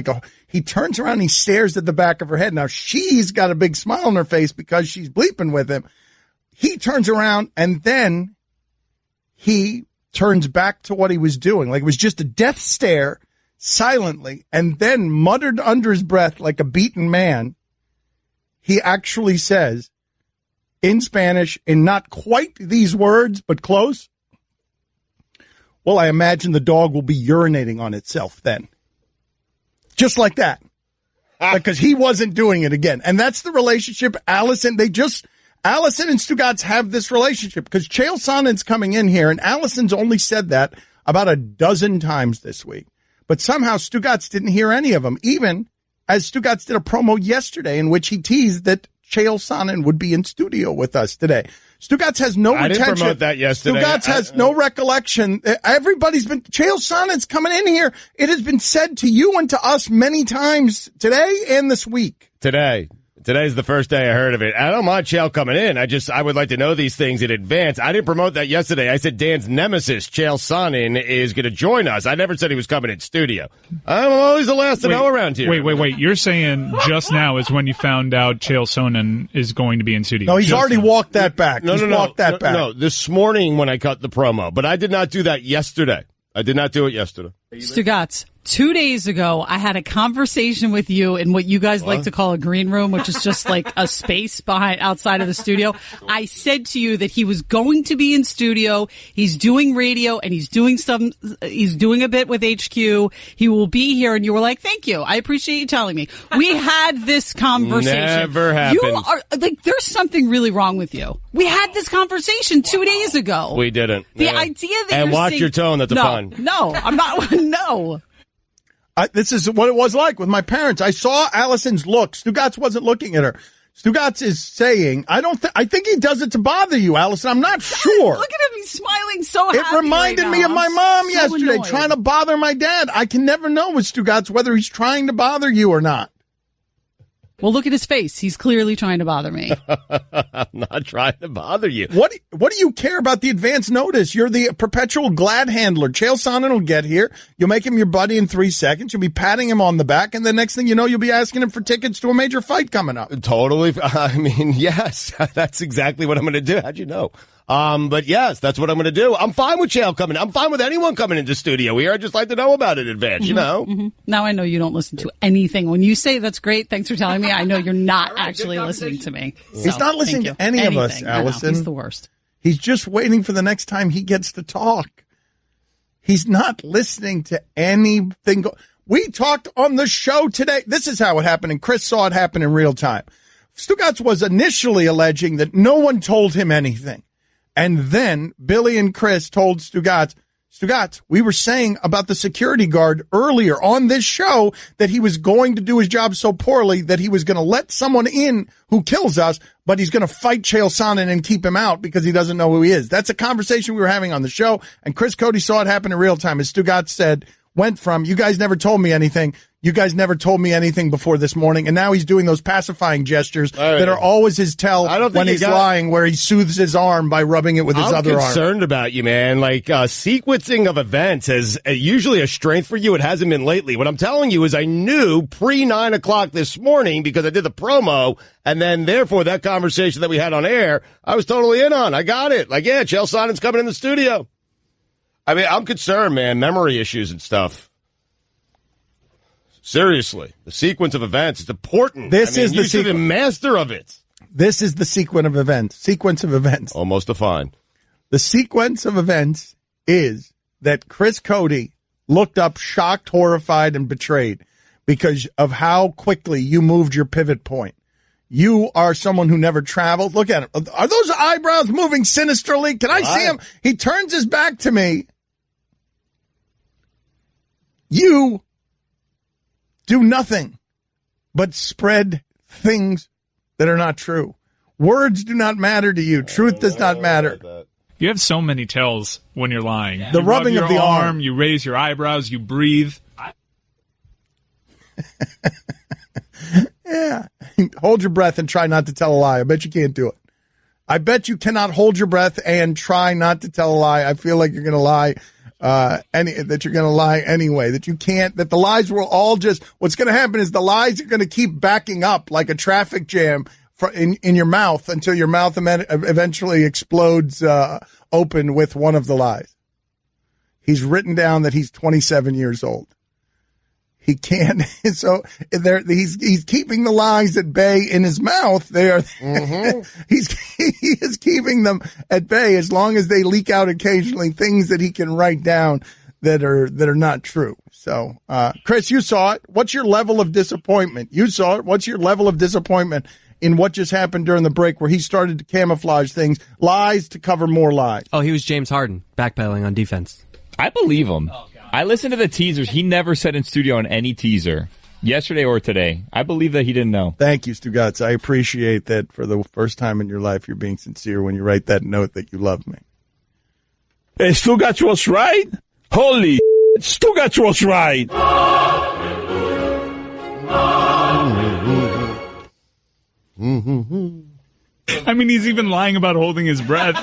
he turns around and he stares at the back of her head. Now she's got a big smile on her face because she's bleeping with him. He turns around and then he turns back to what he was doing. Like it was just a death stare silently, and then muttered under his breath like a beaten man. He actually says in Spanish, in not quite these words, but close, well, I imagine the dog will be urinating on itself then. Just like that. Because he wasn't doing it again. And that's the relationship Allison and Stugotz have this relationship. Because Chael Sonnen's coming in here, and Allison's only said that about a dozen times this week. But somehow Stugotz didn't hear any of them, even as Stugotz did a promo yesterday in which he teased that Chael Sonnen would be in studio with us today. Stugotz has no retention. I didn't promote that yesterday. Stugotz has no recollection. Chael Sonnen's coming in here. It has been said to you and to us many times today and this week. Today's the first day I heard of it. I don't mind Chael coming in. I would like to know these things in advance. I didn't promote that yesterday. I said Dan's nemesis, Chael Sonnen, is going to join us. I never said he was coming in studio. I'm always the last to know around here. Wait. You're saying just now is when you found out Chael Sonnen is going to be in studio. No, he's already walked that back. No, this morning when I cut the promo. But I did not do that yesterday. I did not do it yesterday. Stugotz, 2 days ago, I had a conversation with you in what you guys like to call a green room, which is just like a space outside of the studio. I said to you that he was going to be in studio. He's doing radio and he's doing a bit with HQ. He will be here. And you were like, thank you. I appreciate you telling me. We had this conversation. Never happened. You are like, there's something really wrong with you. We had this conversation 2 days ago. We didn't. The idea that and watch your tone. That's a pun. No, I'm not. No. This is what it was like with my parents. I saw Allison's look. Stugotz wasn't looking at her. Stugotz is saying, I think he does it to bother you, Allison. I'm not sure. Look at him. He's smiling so happy. It reminded right me now. of my I'm mom so yesterday annoyed. trying to bother my dad. I can never know with Stugotz whether he's trying to bother you or not. Well, look at his face. He's clearly trying to bother me. I'm not trying to bother you. What do you care about the advance notice? You're the perpetual glad handler. Chael Sonnen will get here. You'll make him your buddy in 3 seconds. You'll be patting him on the back, and the next thing you know, you'll be asking him for tickets to a major fight coming up. Totally. I mean, yes, that's exactly what I'm going to do. How'd you know? But yes, that's what I'm going to do. I'm fine with Chael coming. I'm fine with anyone coming into studio here. I'd just like to know about it in advance, you know? Mm-hmm. Now I know you don't listen to anything. When you say that's great, thanks for telling me. I know you're not actually listening to me. He's not listening to any of us, Allison. He's the worst. He's just waiting for the next time he gets to talk. He's not listening to anything. We talked on the show today. This is how it happened, and Chris saw it happen in real time. Stugotz was initially alleging that no one told him anything. And then Billy and Chris told Stugotz, we were saying about the security guard earlier on this show that he was going to do his job so poorly that he was going to let someone in who kills us, but he's going to fight Chael Sonnen and keep him out because he doesn't know who he is. That's a conversation we were having on the show, and Chris Cody saw it happen in real time. As Stugotz said, went from, you guys never told me anything. You guys never told me anything before this morning. And now he's doing those pacifying gestures that are always his tell when he's lying, where he soothes his arm by rubbing it with his other arm. I'm concerned about you, man. Like, sequencing of events is usually a strength for you. It hasn't been lately. What I'm telling you is I knew pre-9 o'clock this morning because I did the promo, and then therefore that conversation that we had on air, I was totally in on. I got it. Like, yeah, Chael Sonnen's coming in the studio. I mean, I'm concerned, man. Memory issues and stuff. Seriously, the sequence of events is important. This is the sequence. The master of it. This is the sequence of events. Sequence of events. Almost defined. The sequence of events is that Chris Cody looked up shocked, horrified, and betrayed because of how quickly you moved your pivot point. You are someone who never traveled. Look at him. Are those eyebrows moving sinisterly? Can I see him? He turns his back to me. You do nothing but spread things that are not true. Words do not matter to you. Truth does not matter. You have so many tells when you're lying. The rubbing of the arm. You raise your eyebrows. You breathe. Yeah. Hold your breath and try not to tell a lie. I bet you can't do it. I bet you cannot hold your breath and try not to tell a lie. I feel like you're going to lie. That you're going to lie anyway, that you can't, that the lies will all just, what's going to happen is the lies are going to keep backing up like a traffic jam in your mouth until your mouth eventually explodes open with one of the lies. He's written down that he's 27 years old. He can't, so he's keeping the lies at bay in his mouth. They are, he is keeping them at bay as long as they leak out occasionally things that he can write down that are not true. So, Chris, you saw it. What's your level of disappointment? You saw it. What's your level of disappointment in what just happened during the break where he started to camouflage things, lies to cover more lies? Oh, he was James Harden, backpedaling on defense. I believe him. I listened to the teasers. He never said in studio on any teaser, yesterday or today. I believe that he didn't know. Thank you, Stugotz. I appreciate that for the first time in your life you're being sincere when you write that note that you love me. Hey, Stugotz was right? Holy Stugotz was right. I mean, he's even lying about holding his breath.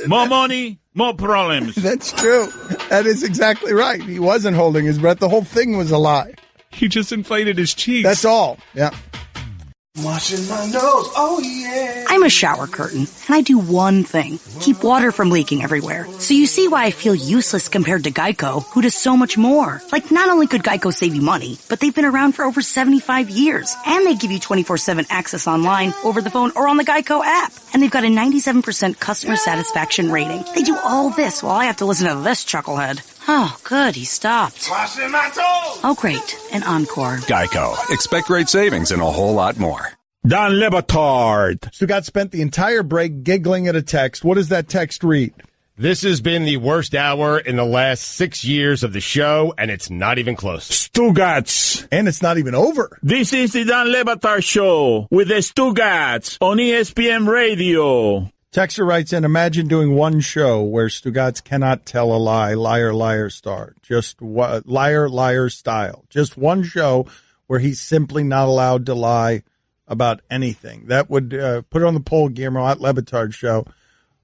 More money, more problems. That's true. That is exactly right. He wasn't holding his breath. The whole thing was a lie. He just inflated his cheeks. That's all. Yeah. Washing my nose, oh yeah. I'm a shower curtain, and I do one thing. Keep water from leaking everywhere. So you see why I feel useless compared to Geico, who does so much more. Like, not only could Geico save you money, but they've been around for over 75 years. And they give you 24/7 access online, over the phone, or on the Geico app. And they've got a 97% customer satisfaction rating. They do all this while I have to listen to this chucklehead. Oh, good, he stopped. Washing my toes. Oh, great, an encore. Geico. Expect great savings and a whole lot more. Don Batard. Stugotz spent the entire break giggling at a text. What does that text read? This has been the worst hour in the last 6 years of the show, and it's not even close. Stugotz. And it's not even over. This is the Dan Le Batard Show with the Stugotz on ESPN Radio. Texter writes in, imagine doing one show where Stugotz cannot tell a lie, liar, liar star. Just liar, liar style. Just one show where he's simply not allowed to lie about anything. That would put it on the poll, Guillermo, at Le Batard Show.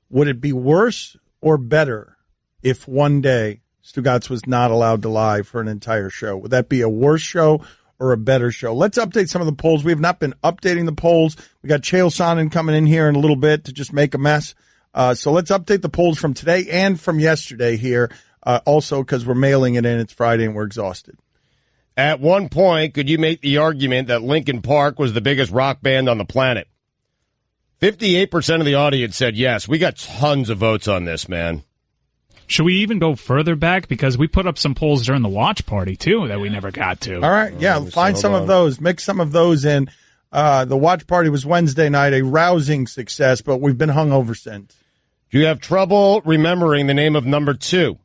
Would it be worse or better if one day Stugotz was not allowed to lie for an entire show? Would that be a worse show or a better show? Let's update some of the polls. We have not been updating the polls. We got Chael Sonnen coming in here in a little bit to just make a mess. So let's update the polls from today and from yesterday here. Also, because we're mailing it in. It's Friday and we're exhausted. At one point, could you make the argument that Linkin Park was the biggest rock band on the planet? 58% of the audience said yes. We got tons of votes on this, man. Should we even go further back? Because we put up some polls during the watch party, too, that we never got to. All right, yeah, find some of those. Mix some of those in. The watch party was Wednesday night, a rousing success, but we've been hungover since. Do you have trouble remembering the name of number 2?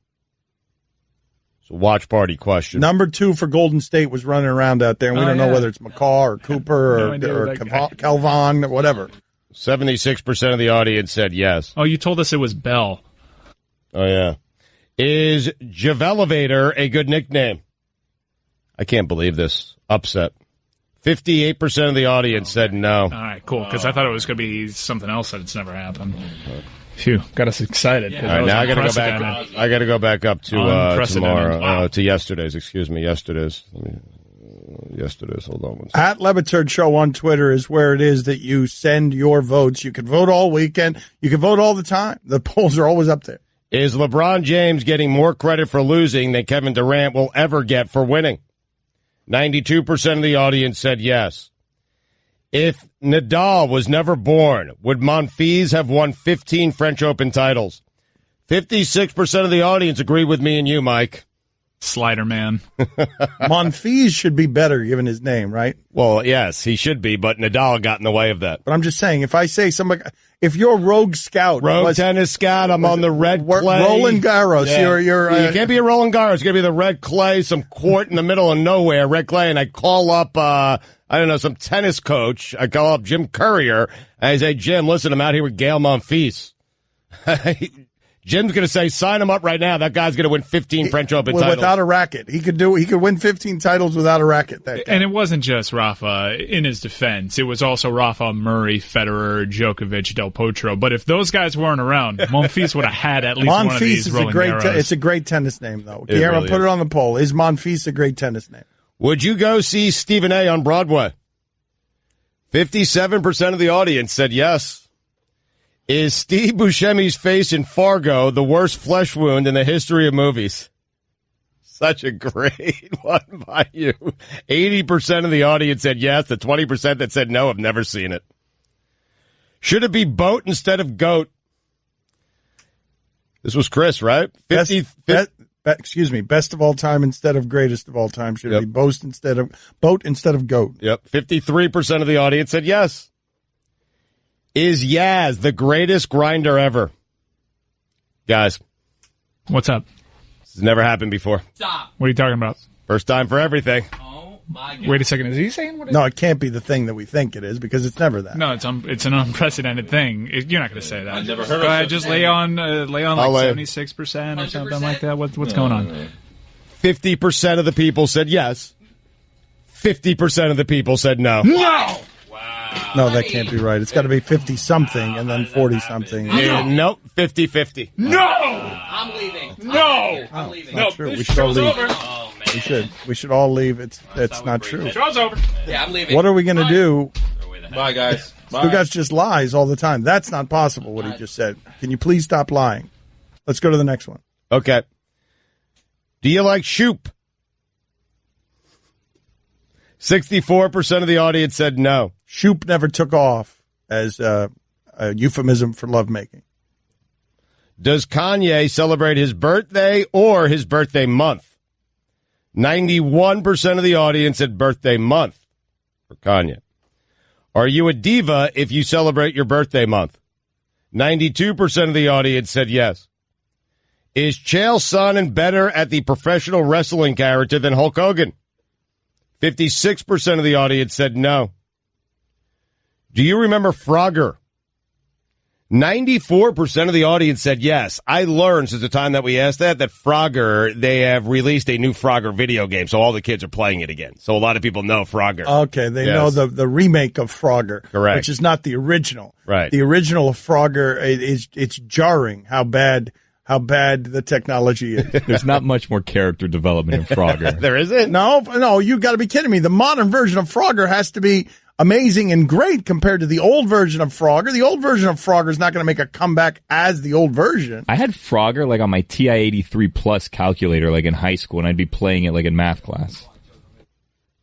It's a watch party question. Number 2 for Golden State was running around out there, and we don't know whether it's McCaw or Cooper or Calvin or whatever. 76% of the audience said yes. Oh, you told us it was Bell. Oh, yeah. Is Javelevator a good nickname? I can't believe this. Upset. 58% of the audience said no. All right, cool, because I thought it was going to be something else that it's never happened. Phew, got us excited. All right, now I got to go back. I got to go back up to tomorrow. To yesterday's. Excuse me, yesterday's. Yesterday's. Hold on one second. At Le Batard Show on Twitter is where it is that you send your votes. You can vote all weekend. You can vote all the time. The polls are always up there. Is LeBron James getting more credit for losing than Kevin Durant will ever get for winning? 92% of the audience said yes. If Nadal was never born, would Monfils have won 15 French Open titles? 56% of the audience agree with me and you, Mike. Slider man. Monfils should be better given his name, right? Well, yes, he should be, but Nadal got in the way of that. But I'm just saying, if I say somebody, if you're Rogue Scout, tennis scout, I'm on the red clay. Roland Garros, yeah. you're you can't be a Roland Garros. It's gonna be the red clay, some court in the middle of nowhere, red clay, and I call up, I don't know, some tennis coach. I call up Jim Courier, and I say, Jim, listen, I'm out here with Gael Monfils. Jim's going to say, sign him up right now. That guy's going to win 15 French Open titles. Without a racket. He could win 15 titles without a racket. That guy. And it wasn't just Rafa in his defense. It was also Rafa, Murray, Federer, Djokovic, Del Potro. But if those guys weren't around, Monfils would have had at least one of these Roland Garros. It's a great tennis name, though. Guillermo, put it on the poll. Is Monfils a great tennis name? Would you go see Stephen A. on Broadway? 57% of the audience said yes. Is Steve Buscemi's face in Fargo the worst flesh wound in the history of movies? Such a great one by you. 80% of the audience said yes. The 20% that said no have never seen it. Should it be boat instead of goat? This was Chris, right? Best of all time instead of greatest of all time. Should it be boat instead of goat? Yep. 53% of the audience said yes. Is Yaz the greatest grinder ever? Guys. What's up? This has never happened before. Stop. What are you talking about? First time for everything. Oh, my God. Wait a second. Is he saying what? No, it can't be the thing that we think it is because it's never that. No, it's an unprecedented thing. You're not going to say that. I've never heard of it. Go ahead. Just lay on like 76% or something like that. What's going on? 50% of the people said yes. 50% of the people said no. No! No, that can't be right. It's got to be 50-something and then 40-something. Nope, 50-50. No! I'm leaving. No! I'm leaving. Not true. We should all leave. Oh, man. We should all leave. That's not true. Show's over. Yeah, I'm leaving. What are we going to do? Bye, guys. Bye. Stugotz just lies all the time. That's not possible, what he just said. Can you please stop lying? Let's go to the next one. Okay. Do you like Shoop? 64% of the audience said no. Shoop never took off as a euphemism for lovemaking. Does Kanye celebrate his birthday or his birthday month? 91% of the audience said birthday month for Kanye. Are you a diva if you celebrate your birthday month? 92% of the audience said yes. Is Chael Sonnen better at the professional wrestling character than Hulk Hogan? 56% of the audience said no. Do you remember Frogger? 94% of the audience said yes. I learned since the time that we asked that Frogger, they have released a new Frogger video game, so all the kids are playing it again. So a lot of people know Frogger. Okay, they know the remake of Frogger. Correct. Which is not the original. Right. The original of Frogger, it's jarring how bad the technology is. There's not much more character development in Frogger. There isn't? No, you got to be kidding me. The modern version of Frogger has to be amazing and great compared to the old version of Frogger. The old version of Frogger is not going to make a comeback as the old version. I had Frogger like on my TI-83 Plus calculator like in high school, and I'd be playing it like in math class.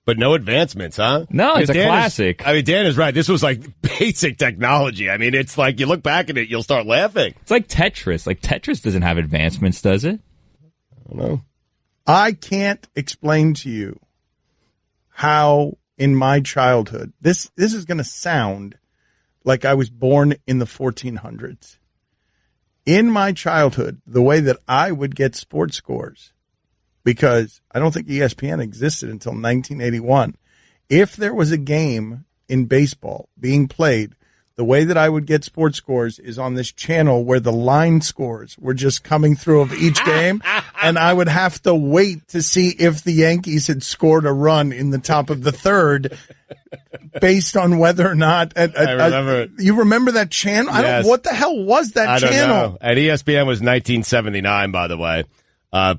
But no advancements, huh? No, it's a classic. Dan is right. This was like basic technology. I mean, it's like you look back at it, you'll start laughing. It's like Tetris. Like Tetris doesn't have advancements, does it? I don't know. I can't explain to you how in my childhood, this is going to sound like I was born in the 1400s. In my childhood, the way that I would get sports scores, because I don't think ESPN existed until 1981. If there was a game in baseball being played, the way that I would get sports scores is on this channel where the line scores were just coming through of each game, and I would have to wait to see if the Yankees had scored a run in the top of the third based on whether or not. I remember it. You remember that channel? Yes. What the hell was that channel? I don't know. At ESPN was 1979, by the way.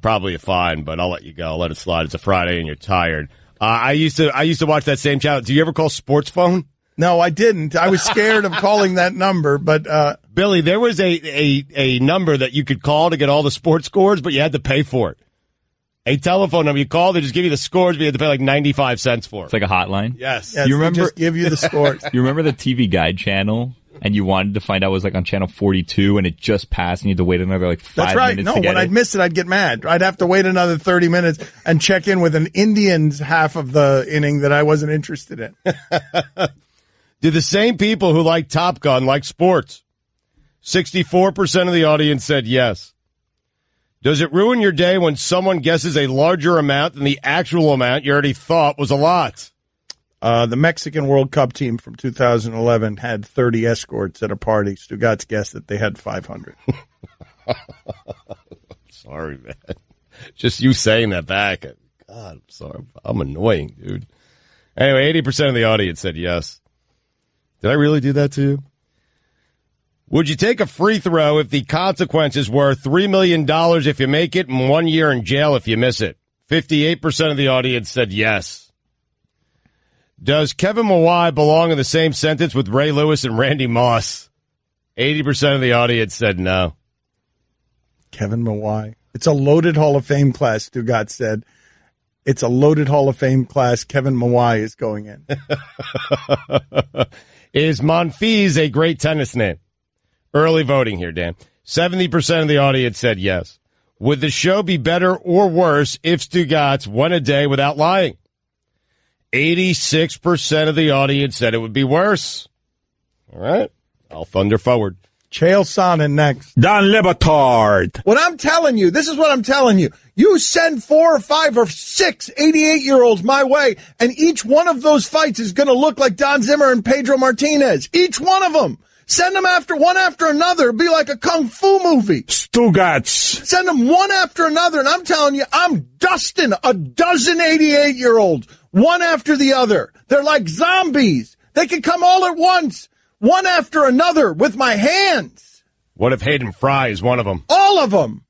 Probably a fine, but I'll let you go. I'll let it slide. It's a Friday and you're tired. I used to watch that same channel. Do you ever call Sports Phone? No, I didn't. I was scared of calling that number, but Billy, there was a number that you could call to get all the sports scores, but you had to pay for it. A telephone number. You call, they just give you the scores, but you had to pay like 95 cents for it. It's like a hotline? Yes. You remember? They just give you the scores. You remember the TV Guide channel? And you wanted to find out it was like on channel 42 and it just passed and you had to wait another like 5 That's right. minutes No, to get when I'd miss it, I'd get mad. I'd have to wait another 30 minutes and check in with an Indians half of the inning that I wasn't interested in. Do the same people who like Top Gun like sports? 64% of the audience said yes. Does it ruin your day when someone guesses a larger amount than the actual amount you already thought was a lot? The Mexican World Cup team from 2011 had 30 escorts at a party. Stugotz guessed that they had 500. Sorry, man. Just you saying that back. God, I'm sorry. I'm annoying, dude. Anyway, 80% of the audience said yes. Did I really do that to you? Would you take a free throw if the consequences were $3 million if you make it and 1 year in jail if you miss it? 58% of the audience said yes. Does Kevin Mawai belong in the same sentence with Ray Lewis and Randy Moss? 80% of the audience said no. Kevin Mawai. It's a loaded Hall of Fame class, Stugotz said. It's a loaded Hall of Fame class. Kevin Mawai is going in. Is Monfils a great tennis name? Early voting here, Dan. 70% of the audience said yes. Would the show be better or worse if Stugotz went a day without lying? 86% of the audience said it would be worse. All right. I'll thunder forward. Chael Sonnen next. Dan Le Batard. What I'm telling you, this is what I'm telling you. You send 4 or 5 or 6 88-year-olds my way, and each one of those fights is going to look like Don Zimmer and Pedro Martinez. Each one of them. Send them one after another. It'd be like a kung fu movie. Stugotz. Send them one after another, and I'm telling you, I'm dusting a dozen 88-year-olds, one after the other. They're like zombies. They can come all at once, one after another, with my hands. What if Hayden Fry is one of them? All of them.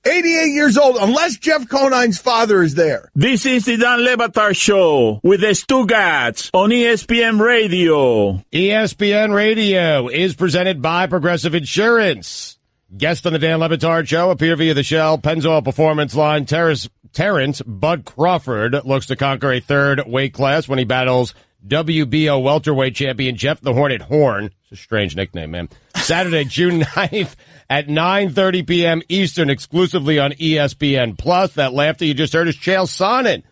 88 years old, unless Jeff Conine's father is there. This is the Dan Le Batard Show with the Stugotz on ESPN Radio. ESPN Radio is presented by Progressive Insurance. Guest on the Dan Le Batard Show appear via the Shell Pennzoil Performance Line. Terrence Bud Crawford looks to conquer a third weight class when he battles WBO welterweight champion Jeff the Hornet Horn. It's a strange nickname, man. Saturday, June 9th at 9:30 p.m. Eastern, exclusively on ESPN+. That laughter you just heard is Chael Sonnen.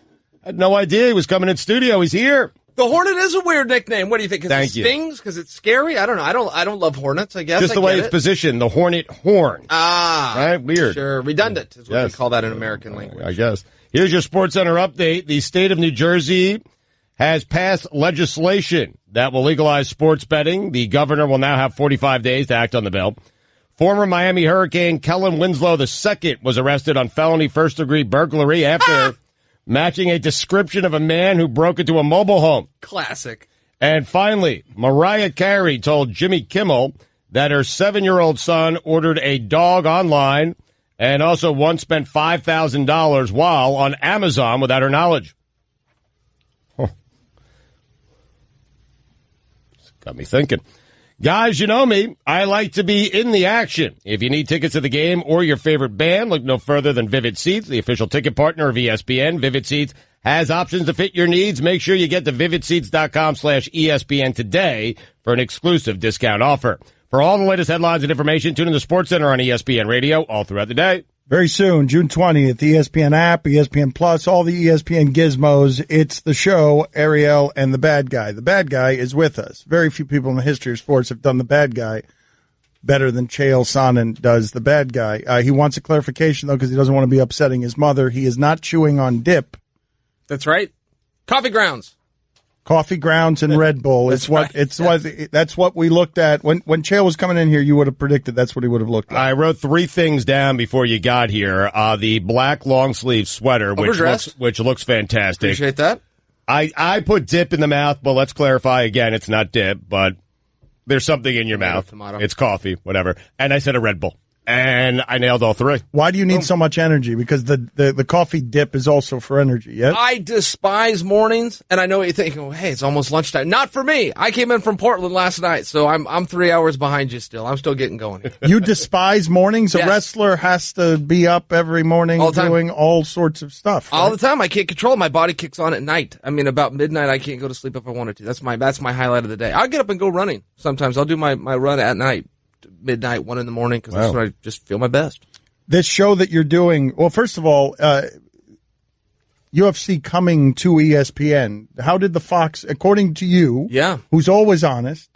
I had no idea he was coming in studio. He's here. The Hornet is a weird nickname. What do you think? Thank It you. stings? Because it's scary? I don't know. I don't love hornets, I guess. Just the way it's positioned, the Hornet horn. Right? Weird. Sure. Redundant is what we call that in American language. I guess. Here's your SportsCenter update. The state of New Jersey has passed legislation that will legalize sports betting. The governor will now have 45 days to act on the bill. Former Miami Hurricane Kellen Winslow II was arrested on felony first-degree burglary after matching a description of a man who broke into a mobile home. Classic. And finally, Mariah Carey told Jimmy Kimmel that her 7-year-old son ordered a dog online and also once spent $5,000 while on Amazon without her knowledge. Got me thinking. Guys, you know me. I like to be in the action. If you need tickets to the game or your favorite band, look no further than Vivid Seats, the official ticket partner of ESPN. Vivid Seats has options to fit your needs. Make sure you get to vividseats.com/ESPN today for an exclusive discount offer. For all the latest headlines and information, tune in to SportsCenter on ESPN Radio all throughout the day. Very soon, June 20th, the ESPN app, ESPN Plus, all the ESPN gizmos. It's the show, Ariel and the Bad Guy. The Bad Guy is with us. Very few people in the history of sports have done the Bad Guy better than Chael Sonnen does the Bad Guy. He wants a clarification, though, because he doesn't want to be upsetting his mother. He is not chewing on dip. That's right. Coffee grounds. Coffee grounds and Red Bull. That's what we looked at when Chael was coming in here. You would have predicted that's what he would have looked at. I wrote 3 things down before you got here. The black long sleeve sweater, which looks fantastic. Appreciate that. I put dip in the mouth, but let's clarify again. It's not dip, but there's something in your mouth. Tomato. It's coffee, whatever. And I said a Red Bull. And I nailed all 3. Why do you need so much energy? Because the coffee dip is also for energy, yes? I despise mornings, and I know what you're thinking, well, hey, it's almost lunchtime. Not for me. I came in from Portland last night, so I'm 3 hours behind you still. I'm still getting going here. You despise mornings? A wrestler has to be up every morning doing all sorts of stuff. Right? All the time. I can't control it. My body kicks on at night. I mean, about midnight, I can't go to sleep if I wanted to. That's my highlight of the day. I'll get up and go running sometimes. I'll do my run at night. Midnight, 1 in the morning, because that's when I just feel my best. This show that you're doing, well, first of all, UFC coming to ESPN. How did the Fox, according to you, who's always honest,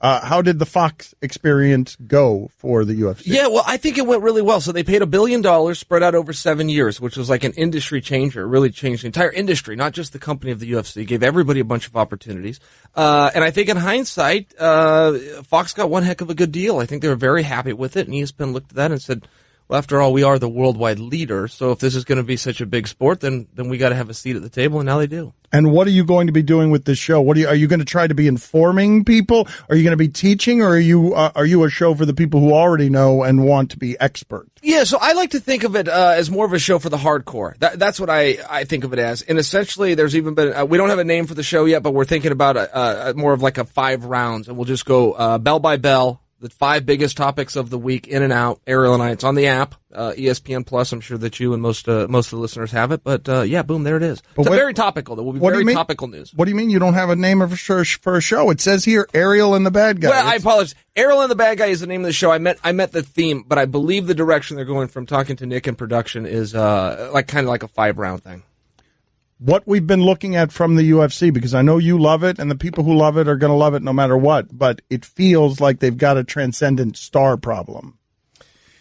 how did the Fox experience go for the UFC? Yeah, well, I think it went really well. So they paid $1 billion spread out over 7 years, which was like an industry changer. It really changed the entire industry, not just the company of the UFC. It gave everybody a bunch of opportunities. And I think in hindsight, Fox got one heck of a good deal. I think they were very happy with it, and ESPN looked at that and said, well, after all, we are the worldwide leader, so if this is going to be such a big sport, then we got to have a seat at the table, and now they do. And what are you going to be doing with this show? Are you going to try to be informing people? Are you going to be teaching, or are you a show for the people who already know and want to be expert? Yeah, so I like to think of it as more of a show for the hardcore. That's what I think of it as. And essentially, there's even been we don't have a name for the show yet, but we're thinking about more of like a 5 rounds, and we'll just go bell by bell. The 5 biggest topics of the week, in and out. Ariel and I, it's on the app, ESPN Plus. I'm sure that you and most of the listeners have it. But yeah, boom, there it is. It's very topical. There will be very topical news. What do you mean you don't have a name for a show? It says here, Ariel and the Bad Guy. Well, I apologize. Ariel and the Bad Guy is the name of the show. I meant the theme, but I believe the direction they're going from talking to Nick in production is kind of like a 5-round thing. What we've been looking at from the UFC, because I know you love it, and the people who love it are going to love it no matter what, but it feels like they've got a transcendent star problem.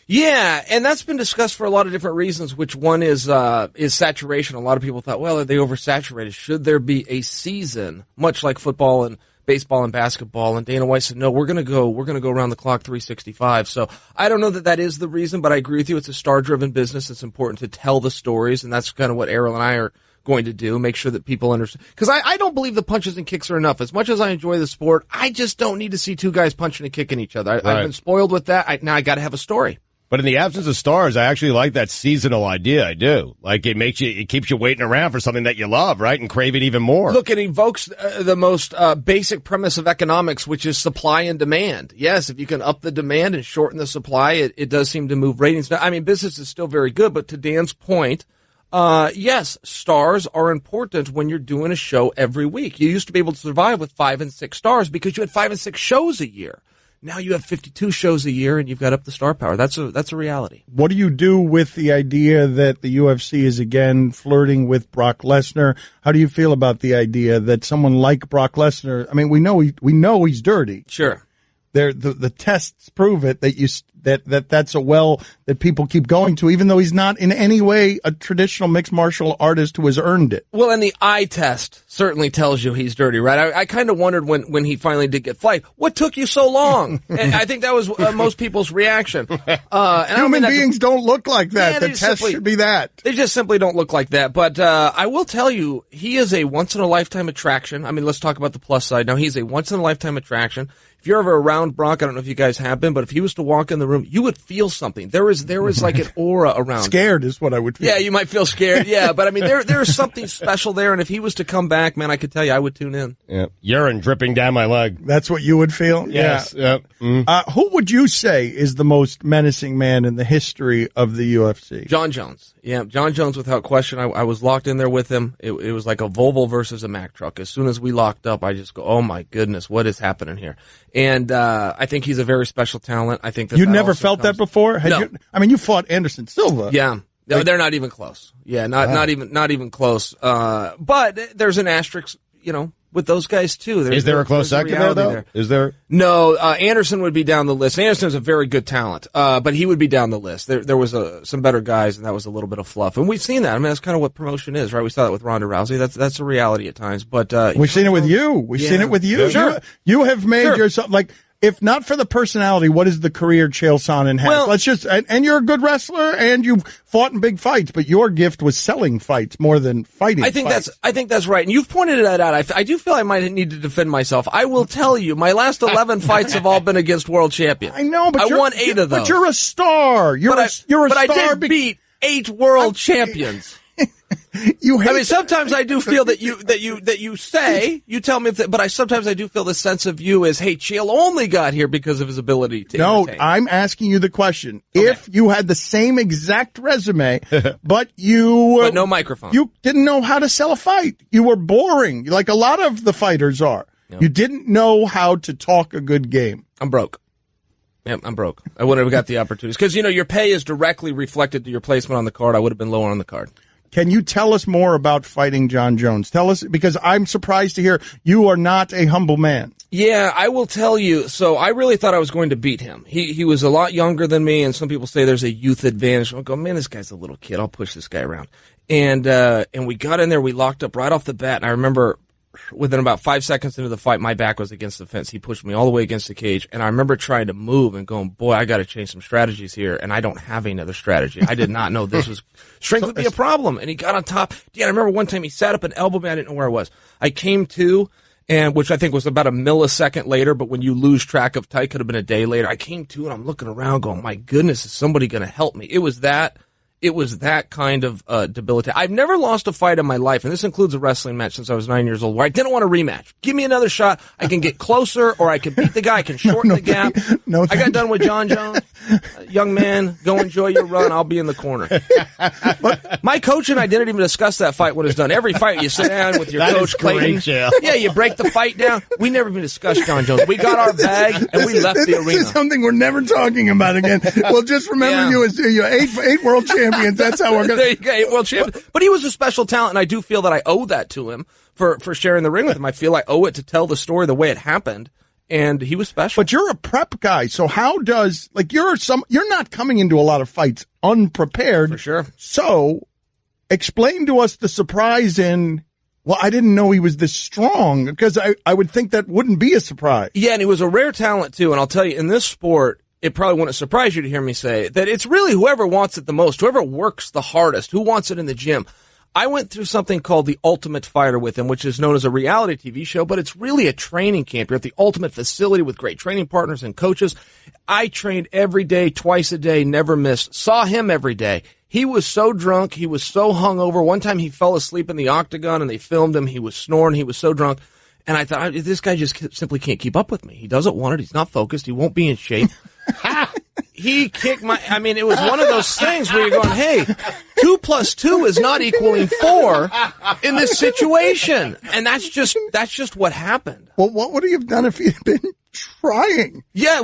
Yeah, and that's been discussed for a lot of different reasons, which one is saturation. A lot of people thought, well, are they oversaturated? Should there be a season, much like football and baseball and basketball? And Dana White said, no, we're going to go around the clock 365. So I don't know that is the reason, but I agree with you. It's a star-driven business. It's important to tell the stories, and that's kind of what Ariel and I are going to do, make sure that people understand. Because I don't believe the punches and kicks are enough. As much as I enjoy the sport, I just don't need to see 2 guys punching and kicking each other. I've been spoiled with that. Now I got to have a story. But in the absence of stars, I actually like that seasonal idea. I do. Like it keeps you waiting around for something that you love, right? And crave it even more. Look, it evokes the most basic premise of economics, which is supply and demand. Yes, if you can up the demand and shorten the supply, it does seem to move ratings. Now, I mean, business is still very good, but to Dan's point, yes, stars are important when you're doing a show every week. You used to be able to survive with 5 and 6 stars because you had 5 and 6 shows a year. Now you have 52 shows a year, and you've got up the star power. That's a reality. What do you do with the idea that the UFC is again flirting with Brock Lesnar? How do you feel about the idea that someone like Brock Lesnar? I mean, we know he's dirty. Sure. The tests prove it that's a well that people keep going to, even though he's not in any way a traditional mixed martial artist who has earned it. Well, and the eye test certainly tells you he's dirty, right? I kind of wondered when he finally did get flight, what took you so long? And I think that was most people's reaction. Human beings don't look like that. Yeah, the test should be that. They just simply don't look like that. But I will tell you, he is a once-in-a-lifetime attraction. I mean, let's talk about the plus side. Now, he's a once-in-a-lifetime attraction. If you're ever around Brock, I don't know if you guys have been, but if he was to walk in the room, you would feel something. There is like an aura around. Scared is what I would feel. Yeah, you might feel scared. Yeah, but I mean, there is something special there, and if he was to come back, man, I could tell you, I would tune in. Yeah, urine dripping down my leg. That's what you would feel. Yes. Yeah. Who would you say is the most menacing man in the history of the UFC? John Jones. Yeah, John Jones, without question. I was locked in there with him. It was like a Volvo versus a Mack truck. As soon as we locked up, I just go, oh my goodness, what is happening here? And I think he's a very special talent. I think that you never felt that before. No. You fought Anderson Silva. Yeah, no, they're not even close. Yeah, not even close. But there's an asterisk, with those guys too. Is there a close second there, though? Is there? No, Anderson would be down the list. Anderson's a very good talent, but he would be down the list. There was some better guys, and that was a little bit of fluff. And we've seen that. I mean, that's kind of what promotion is, right? We saw that with Ronda Rousey. That's a reality at times. But we've seen it with you. We've seen it with you. Sure. You have made yourself like. If not for the personality, what is the career Chael Sonnen has? Well, and you're a good wrestler, and you've fought in big fights, but your gift was selling fights more than fighting. I think fights. that's right, and you've pointed that out. I do feel I might need to defend myself. I will tell you, my last 11 fights have all been against world champions. I know, but I won 8 of those. But you're a star. You're a star. But I did beat 8 world champions. Sometimes I do feel that you tell me, but sometimes I do feel the sense of you as, hey, Chael only got here because of his ability to entertain. I'm asking you the question. Okay. If you had the same exact resume, but no microphone, you didn't know how to sell a fight. You were boring, like a lot of the fighters are. Yep. You didn't know how to talk a good game. I'm broke. Yeah, I'm broke. I wouldn't have got the opportunities because your pay is directly reflected to your placement on the card. I would have been lower on the card. Can you tell us more about fighting John Jones? Tell us, because I'm surprised to hear you are not a humble man. Yeah, I will tell you. So I really thought I was going to beat him. He was a lot younger than me, and some people say there's a youth advantage. I'll go, man, this guy's a little kid. I'll push this guy around. And we got in there. We locked up right off the bat, and I remember within about 5 seconds into the fight, my back was against the fence. He pushed me all the way against the cage, and I remember trying to move and going, boy, I got to change some strategies here, and I don't have another strategy. I did not know this was strength would be a problem, and he got on top. Yeah, I remember one time he sat up and elbowed me. I didn't know where I was. I came to, and which I think was about a millisecond later, but when you lose track of time, could have been a day later. I came to, and I'm looking around going, my goodness, is somebody going to help me? It was that kind of debilitating. I've never lost a fight in my life, and this includes a wrestling match since I was 9 years old, where I didn't want a rematch. Give me another shot. I can get closer, or I can beat the guy. I can shorten the gap. I got done with John Jones. Young man, go enjoy your run. I'll be in the corner. But my coach and I didn't even discuss that fight when it's done. Every fight, you sit down with your coach, Clayton. Yeah, you break the fight down. We never even discussed John Jones. We got our bag, and we left the arena. This is something we're never talking about again. We'll just remember you as 8 world champions. That's how we're going to... There you go, 8 world champion. But he was a special talent, and I do feel that I owe that to him for sharing the ring with him. I feel I owe it to tell the story the way it happened, and he was special. But you're a prep guy, so how does... you're not coming into a lot of fights unprepared. For sure. So, explain to us the surprise in... Well, I didn't know he was this strong, because I would think that wouldn't be a surprise. Yeah, and he was a rare talent, too, and I'll tell you, in this sport... It probably wouldn't surprise you to hear me say that it's really whoever wants it the most, whoever works the hardest, who wants it in the gym. I went through something called The Ultimate Fighter with him, which is known as a reality TV show, but it's really a training camp. You're at the ultimate facility with great training partners and coaches. I trained every day, twice a day, never missed. Saw him every day. He was so drunk. He was so hungover. One time he fell asleep in the octagon and they filmed him. He was snoring. He was so drunk. And I thought, this guy just simply can't keep up with me. He doesn't want it. He's not focused. He won't be in shape. he kicked my. I mean, it was one of those things where you're going, "Hey, 2 + 2 is not equaling 4 in this situation," and that's just what happened. Well, what would he have done if he had been trying? Yeah,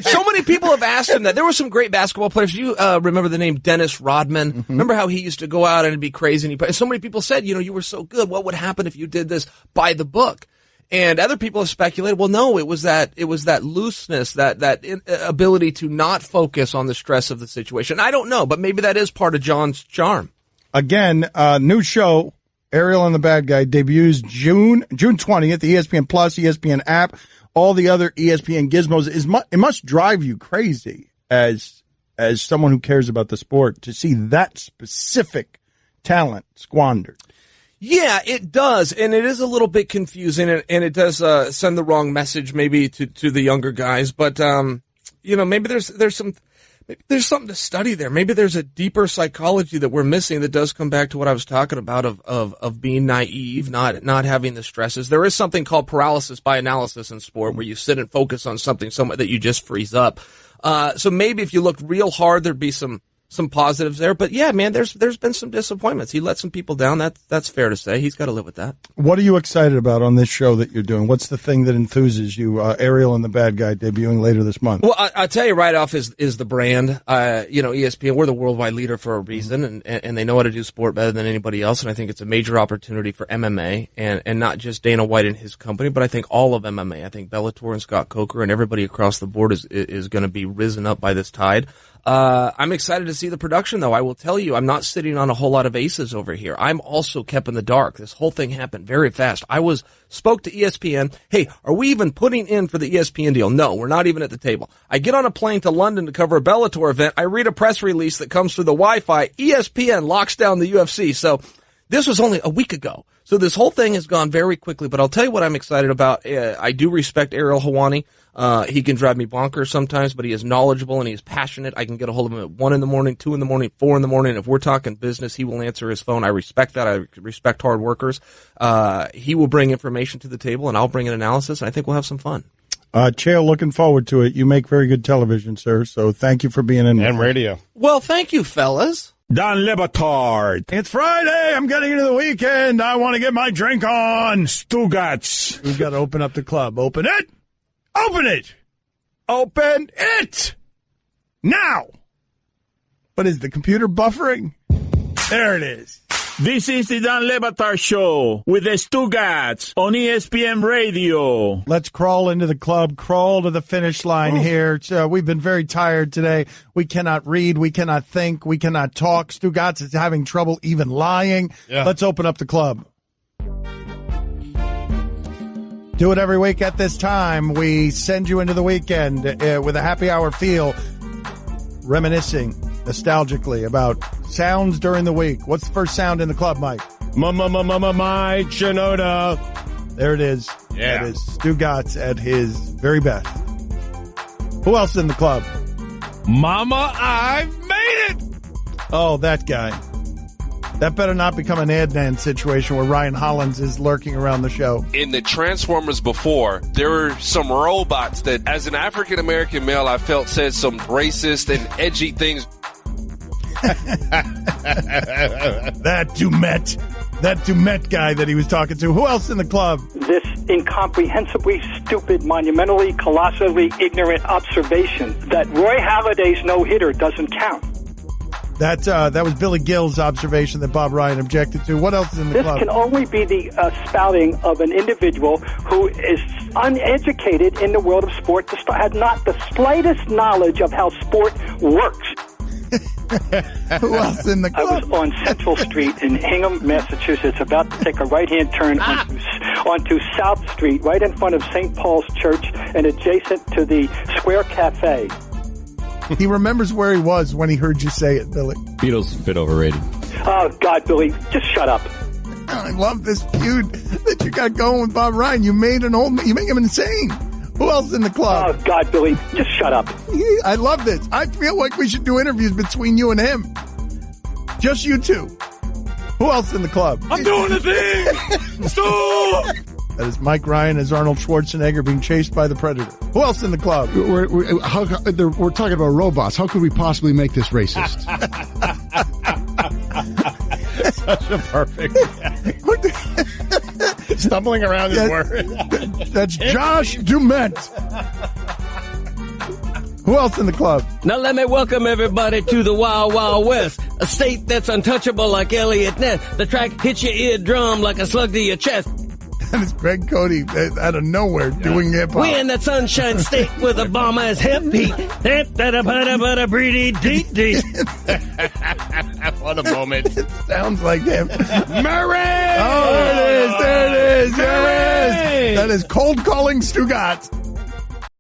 so many people have asked him that. There were some great basketball players. You remember the name Dennis Rodman? Mm-hmm. Remember how he used to go out and be crazy? And so many people said, you were so good. What would happen if you did this by the book? And other people have speculated, well, no, it was that looseness, that ability to not focus on the stress of the situation. I don't know, but maybe that is part of John's charm. Again, new show, Ariel and the Bad Guy, debuts June 20th, the ESPN Plus, ESPN app, all the other ESPN gizmos. It must drive you crazy as someone who cares about the sport to see that specific talent squandered. Yeah, it does, and it is a little bit confusing, and it does send the wrong message maybe to the younger guys. But maybe there's something to study there. Maybe there's a deeper psychology that we're missing that does come back to what I was talking about of being naive, not having the stresses. There is something called paralysis by analysis in sport, where you sit and focus on something that you just freeze up. So maybe if you looked real hard, there'd be some positives there, but yeah, man, there's been some disappointments. He let some people down. That's fair to say. He's got to live with that. What are you excited about on this show that you're doing? What's the thing that enthuses you? Ariel and the Bad Guy debuting later this month. Well, I'll tell you right off is the brand. ESPN, we're the worldwide leader for a reason, and they know how to do sport better than anybody else. And I think it's a major opportunity for MMA and not just Dana White and his company, but I think all of MMA. I think Bellator and Scott Coker and everybody across the board is going to be risen up by this tide. I'm excited to see the production, though. I will tell you, I'm not sitting on a whole lot of aces over here. I'm also kept in the dark. This whole thing happened very fast. Spoke to ESPN. Hey, are we even putting in for the ESPN deal? No, we're not even at the table. I get on a plane to London to cover a Bellator event. I read a press release that comes through the Wi-Fi. ESPN locks down the UFC. So this was only a week ago. So this whole thing has gone very quickly, but I'll tell you what I'm excited about. I do respect Ariel Helwani. He can drive me bonkers sometimes, but he is knowledgeable and he is passionate. I can get a hold of him at 1 a.m, 2 a.m, 4 a.m. If we're talking business, he will answer his phone. I respect that. I respect hard workers. He will bring information to the table and I'll bring an analysis, and I think we'll have some fun. Chael, looking forward to it. You make very good television, sir, so thank you for being in. And radio. Well, thank you, fellas. Don Le Batard. It's Friday. I'm getting into the weekend. I want to get my drink on. Stugotz. We've got to open up the club. Open it. Open it. Open it. Now. What is the computer buffering? There it is. This is the Don Le Batard Show with the Stugotz on ESPN Radio. Let's crawl into the club, crawl to the finish line here. We've been very tired today. We cannot read. We cannot think. We cannot talk. Stugotz is having trouble even lying. Yeah. Let's open up the club. Do it every week at this time. We send you into the weekend with a happy hour feel, reminiscing nostalgically about sounds during the week. What's the first sound in the club, Mike? Mike Shinoda. There it is. Yeah. That is Stugotz at his very best. Who else in the club? Mama, I've made it! Oh, that guy. That better not become an Adnan situation where Ryan Hollins is lurking around the show. In the Transformers before, there were some robots that, as an African-American male, I felt said some racist and edgy things. That Dumet guy that he was talking to. Who else in the club? This incomprehensibly stupid, monumentally, colossally ignorant observation that Roy Halladay's no-hitter doesn't count. That was Billy Gill's observation that Bob Ryan objected to. What else is in the club? This can only be the spouting of an individual who is uneducated in the world of sport, has not the slightest knowledge of how sport works. Who else in the club? I was on Central Street in Hingham, Massachusetts, about to take a right-hand turn onto South Street, right in front of St. Paul's Church and adjacent to the Square Cafe. He remembers where he was when he heard you say it, Billy. Beatles a bit overrated. Oh, God, Billy, just shut up. I love this feud that you got going with Bob Ryan. You make him insane. Who else in the club? Oh, God, Billy, just shut up. I love this. I feel like we should do interviews between you and him. Just you two. Who else in the club? I'm doing the thing! Stop! That is Mike Ryan as Arnold Schwarzenegger being chased by the Predator. Who else in the club? We're talking about robots. How could we possibly make this racist? Such a perfect. Stumbling around his word. That's Josh Dument. Who else in the club? Now let me welcome everybody to the Wild Wild West, a state that's untouchable like Elliot Ness. The track hits your eardrum like a slug to your chest. That is Greg Cody out of nowhere doing hip hop. We in that sunshine state with a bomb as hemp heat. What a moment. It sounds like him. Murray! Oh, there it is. Yes. That is cold calling Stugotz.